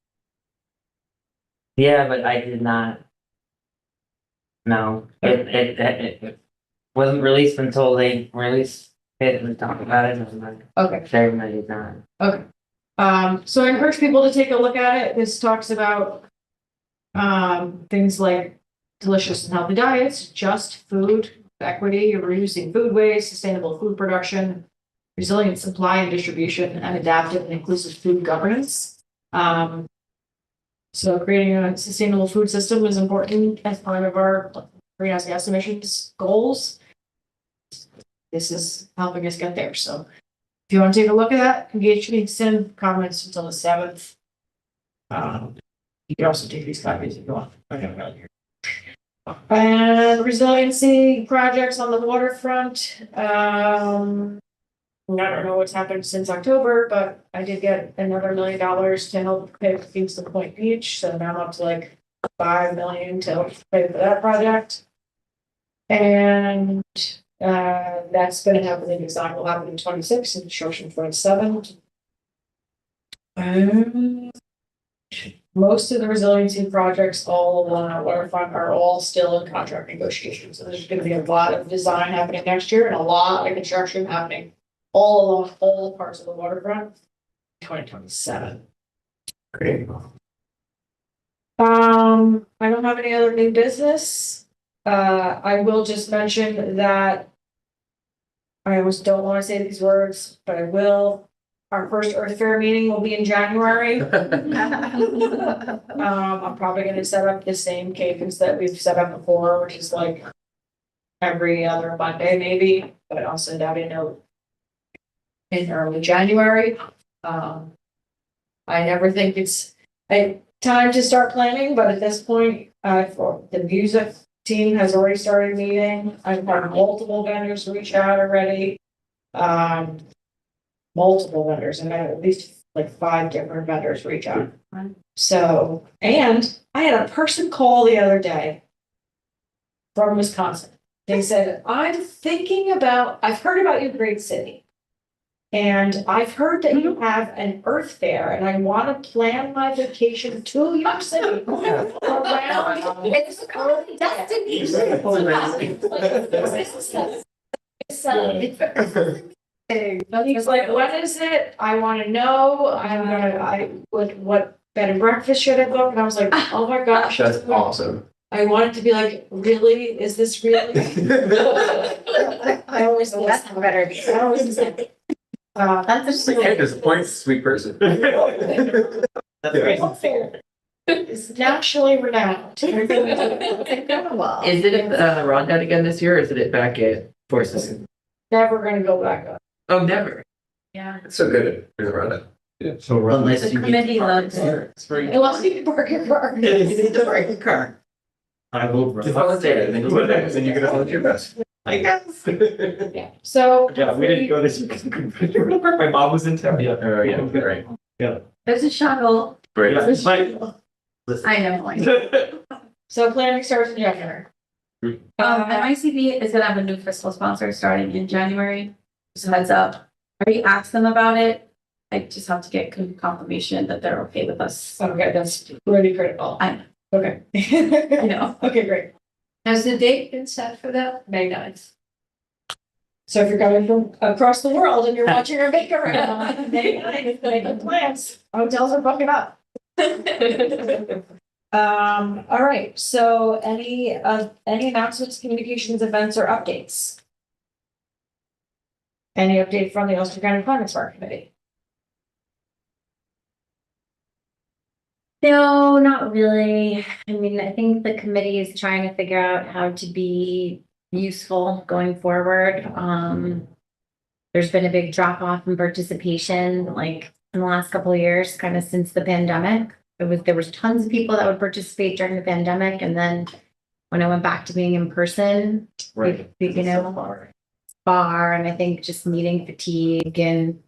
Yeah, but I did not. No, it wasn't released until they released it and talked about it. And I'm like, Okay. Everybody did not. Okay. So I encourage people to take a look at it. This talks about things like delicious and healthy diets, just food equity, reducing food waste, sustainable food production, resilient supply and distribution, and adaptive and inclusive food governance. So creating a sustainable food system is important as part of our greenhouse gas emissions goals. This is helping us get there. So if you want to take a look at that, Engage Kingston, comments until the 7th. You can also take these copies if you want. Okay. And resiliency projects on the waterfront. I don't know what's happened since October, but I did get another $1 million to help pay for Kingston Point Beach. So now I'm up to like $5 million to help pay for that project. And that's going to happen in design will happen in 26 and construction 27. Most of the resiliency projects all along our waterfront are all still in contract negotiations. So there's going to be a lot of design happening next year and a lot of construction happening all along all parts of the waterfront. 2027. Great. I don't have any other new business. I will just mention that I always don't want to say these words, but I will. Our first Earth Fair meeting will be in January. I'm probably going to set up the same cadence that we've set up before, which is like every other Monday, maybe, but I'll send out a note in early January. I never think it's time to start planning, but at this point, for the music team has already started meeting. I've had multiple vendors reach out already. Multiple vendors, and I had at least like 5 different vendors reach out. So, and I had a person call the other day from Wisconsin. They said, I've heard about your great city. And I've heard that you have an Earth Fair, and I want to plan my vacation to York City. Around it's called Destiny. He's like, what is it? I want to know. What bed and breakfast should I book? And I was like, oh my gosh. That's awesome. I wanted to be like, really? Is this really? I always think that's better. I always think. That's like, hey, disappointed, sweet person. That's great. It's nationally renowned. Is it Rondout again this year, or is it back at Forces? Never gonna go back up. Oh, never. Yeah. It's so good in the roundup. Yeah, so Unless The you committee loves it. Unless you can park your car. You need to park your car. I will. run. Then you can hold your best. I guess. Yeah, so. Yeah, we didn't go this year because we couldn't find the park. My mom was in town. Yeah. Oh, yeah, right. Yeah. There's a shuttle. Right. I know. So planning starts in January. The ICB is gonna have a new fiscal sponsor starting in January. Just heads up. I already asked them about it. I just have to get confirmation that they're okay with us. Okay, that's really critical. I know. Okay. I know. Okay, great. Has the date been set for that? May 9th. So if you're coming from across the world and you're watching our maker around, May 9th, making plans, hotels are booking up. All right, so any announcements, communications, events, or updates? Any update from the Ulster County Climate Smart Committee? No, not really. I mean, I think the committee is trying to figure out how to be useful going forward. There's been a big drop off in participation, like in the last couple of years, kind of since the pandemic. There was tons of people that would participate during the pandemic, and then when I went back to being in person, Right. you know, bar, and I think just meeting fatigue and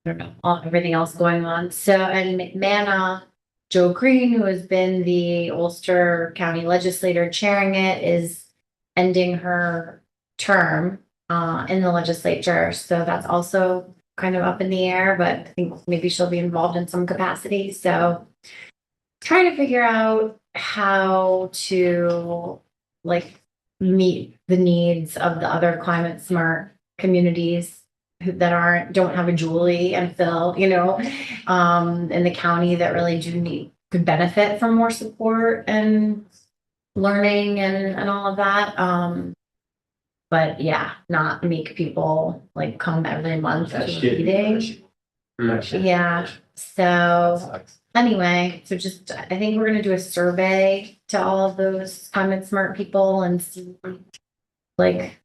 I don't know, everything else going on. So, and McManna, Joe Green, who has been the Ulster County legislator chairing it, is ending her term in the legislature. So that's also kind of up in the air, but I think maybe she'll be involved in some capacity. So trying to figure out how to like meet the needs of the other climate smart communities that don't have a Julie and Phil, you know, in the county that really could benefit from more support and learning and all of that. But yeah, not make people like come every month to a meeting. Yeah. So anyway, so just I think we're gonna do a survey to all of those climate smart people and see like,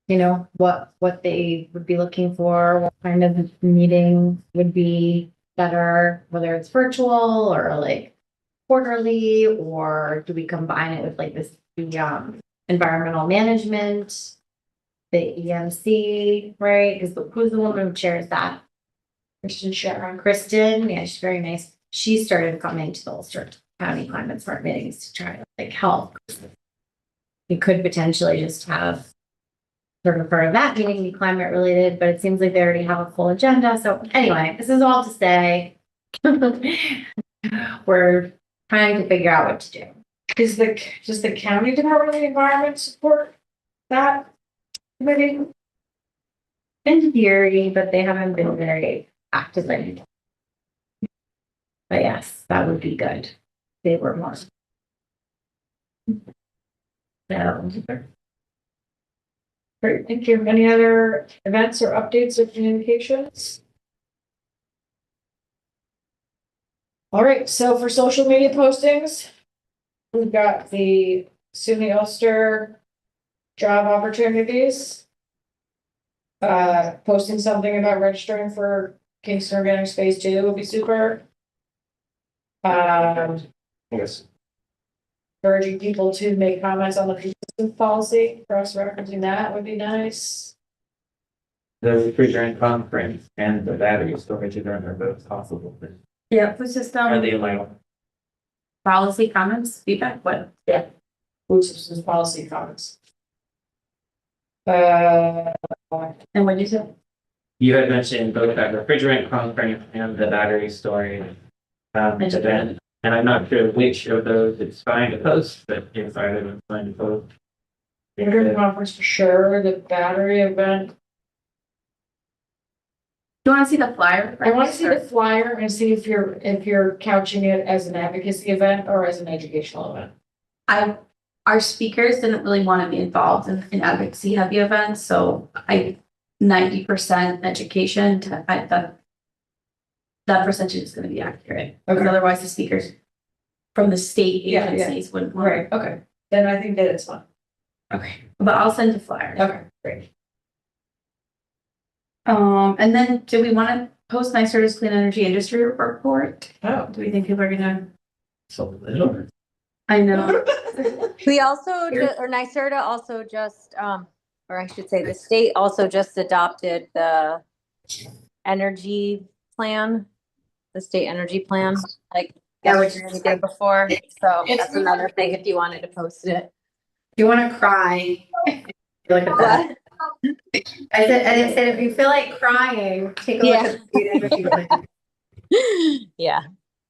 you know, what they would be looking for, what kind of meeting would be better, whether it's virtual or like quarterly, or do we combine it with like this environmental management, the EMC, right? Because who's the woman who chairs that? Kristen, yeah, she's very nice. She started coming to the Ulster County Climate Smart meetings to try to like help. We could potentially just have sort of for that meeting be climate related, but it seems like they already have a full agenda. So anyway, this is all to say we're trying to figure out what to do. Does the county Department of the Environment support that committee? In theory, but they haven't been very active in it. But yes, that would be good. They were more. So. Great, thank you. Any other events or updates or communications? All right, so for social media postings, we've got the SUNY Ulster job opportunities. Posting something about registering for Kingston Organics Phase 2 would be super. Yes. Urging people to make comments on the persistence policy, cross-referencing that would be nice. The refrigerant conference and the battery storage are both possible. Yeah, food system. Are they allowed? Policy comments, feedback, what? Yeah. Food systems policy comments. And what did you say? you had mentioned both that refrigerant conference and the battery storage event. And I'm not sure which of those it's fine to post, but if either of them is fine to post. Refrigerant conference for sure, the battery event. Do you want to see the flyer? I want to see the flyer and see if you're couching it as an advocacy event or as an educational event. Our speakers didn't really want to be involved in advocacy heavy events, so 90% education that percentage is going to be accurate. Because otherwise the speakers from the state agencies wouldn't want. Right, okay, then I think that it's fine. Okay, but I'll send the flyer. Okay, great. And then do we want to post NYSERDA's clean energy industry report? Oh. Do we think people are gonna? So little. I know. We also, or NYSERDA also just, or I should say the state also just adopted the energy plan, the state energy plan, like which we did before. So that's another thing if you wanted to post it. Do you want to cry? Look at that. I said if you feel like crying, take a look at the clean energy plan. Yeah.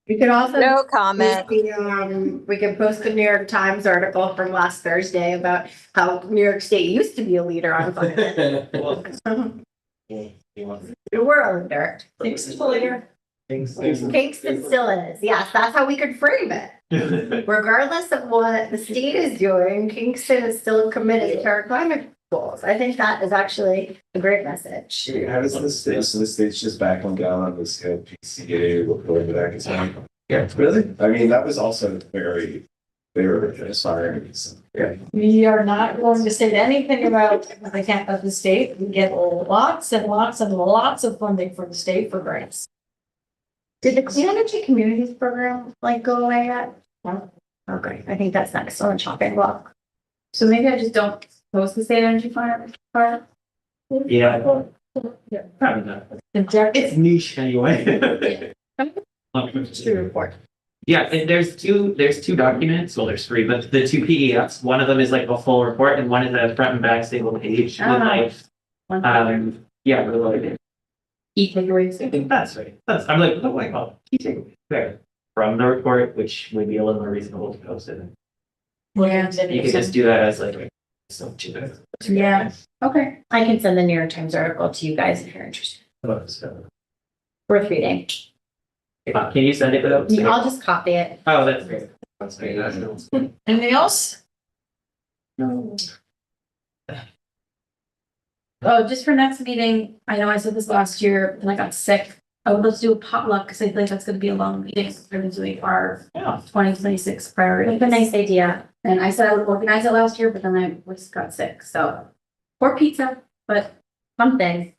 We could also no comment. We could post the New York Times article from last Thursday about how New York State used to be a leader on climate. We're a leader. Kingston's a leader. Kingston still is. Yes, that's how we could frame it. Regardless of what the state is doing, Kingston is still committed to our climate goals. I think that is actually a great message. How does the state, so the state's just backing down on this PCA report that I can say? Yeah, really? I mean, that was also very, very inspiring. Yeah. We are not going to say anything about the state. We get lots and lots and lots of funding from the state for grants. Did the Clean Energy Communities program go away yet? No. Okay, I think that's next on the chopping block. So maybe I just don't post the state energy plan part. Yeah. Probably not. It's niche anyway. Report. Yeah, and there's two documents, well, there's three, but the two PDFs, one of them is like a full report and one is a front and back single page with related. Key takeaways. I think that's right. I'm like, oh my god, key takeaways there from the report, which would be a little more reasonable to post it. Yeah. You could just do that as like Yeah. Okay. I can send the New York Times article to you guys if you're interested. Worth reading. Can you send it without? I'll just copy it. Oh, that's great. That's great. Anything else? No. Oh, just for next meeting, I know I said this last year and I got sick. I would love to do a potluck because I think that's going to be a long meeting. We're going to do our 2026 priorities. That's a nice idea. And I said I would organize it last year, but then I just got sick. So, or pizza, but something.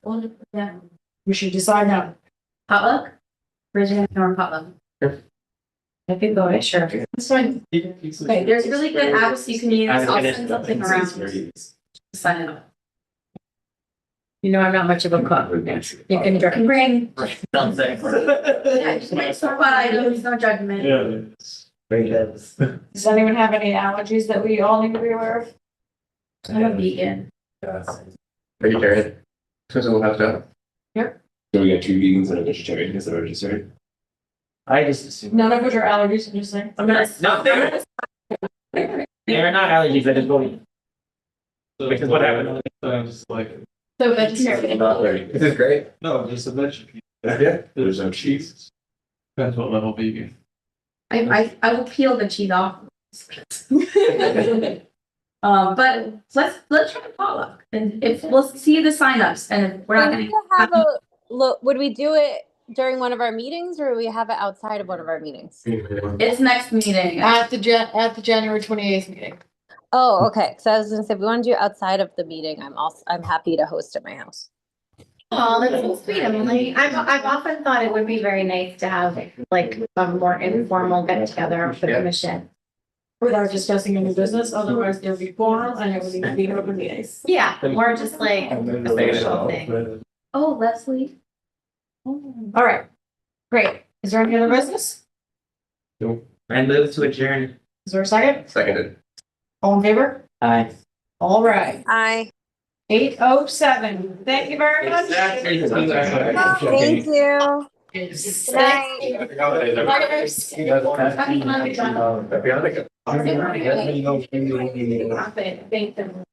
Yeah. We should decide now. Potluck? Original or potluck? I could go, sure. That's fine. Okay, there's really good apps you can use. I'll send something around. Sign it up. You know, I'm not much of a cook. You can bring. Something. Yeah, just bring some fun items, no judgment. Yeah. Does anyone have any allergies that we all need to be aware of? I'm a vegan. Vegetarian. So we'll have that. Yep. So we got two vegans and a vegetarian, is that what you said? I just assume. None of which are allergies, I'm just saying. No, they're not allergies, I just believe. Which is what happened. I'm just like. So vegetarian. This is great. No, just a vegetarian. Yeah, there's no cheese. Depends what level vegan. I will peel the cheese off. But let's try the potluck and if we'll see the signups and if we're not going to have a look. Would we do it during one of our meetings or would we have it outside of one of our meetings? It's next meeting at the January 28th meeting. Oh, okay. So I was gonna say if we want to do it outside of the meeting, I'm happy to host at my house. Oh, that's so sweet, Emily. I've often thought it would be very nice to have like a more informal get together of the commission. Without discussing any business, otherwise there'll be quorum and it would need to be open meetings. Yeah, or just like a social thing. Oh, Leslie. All right, great. Is there any other business? Nope. I move to adjourn. Is there a second? Seconded. All in favor? Aye. All right. Aye. 8:07. Thank you very much. Thank you. Good night. Thank them.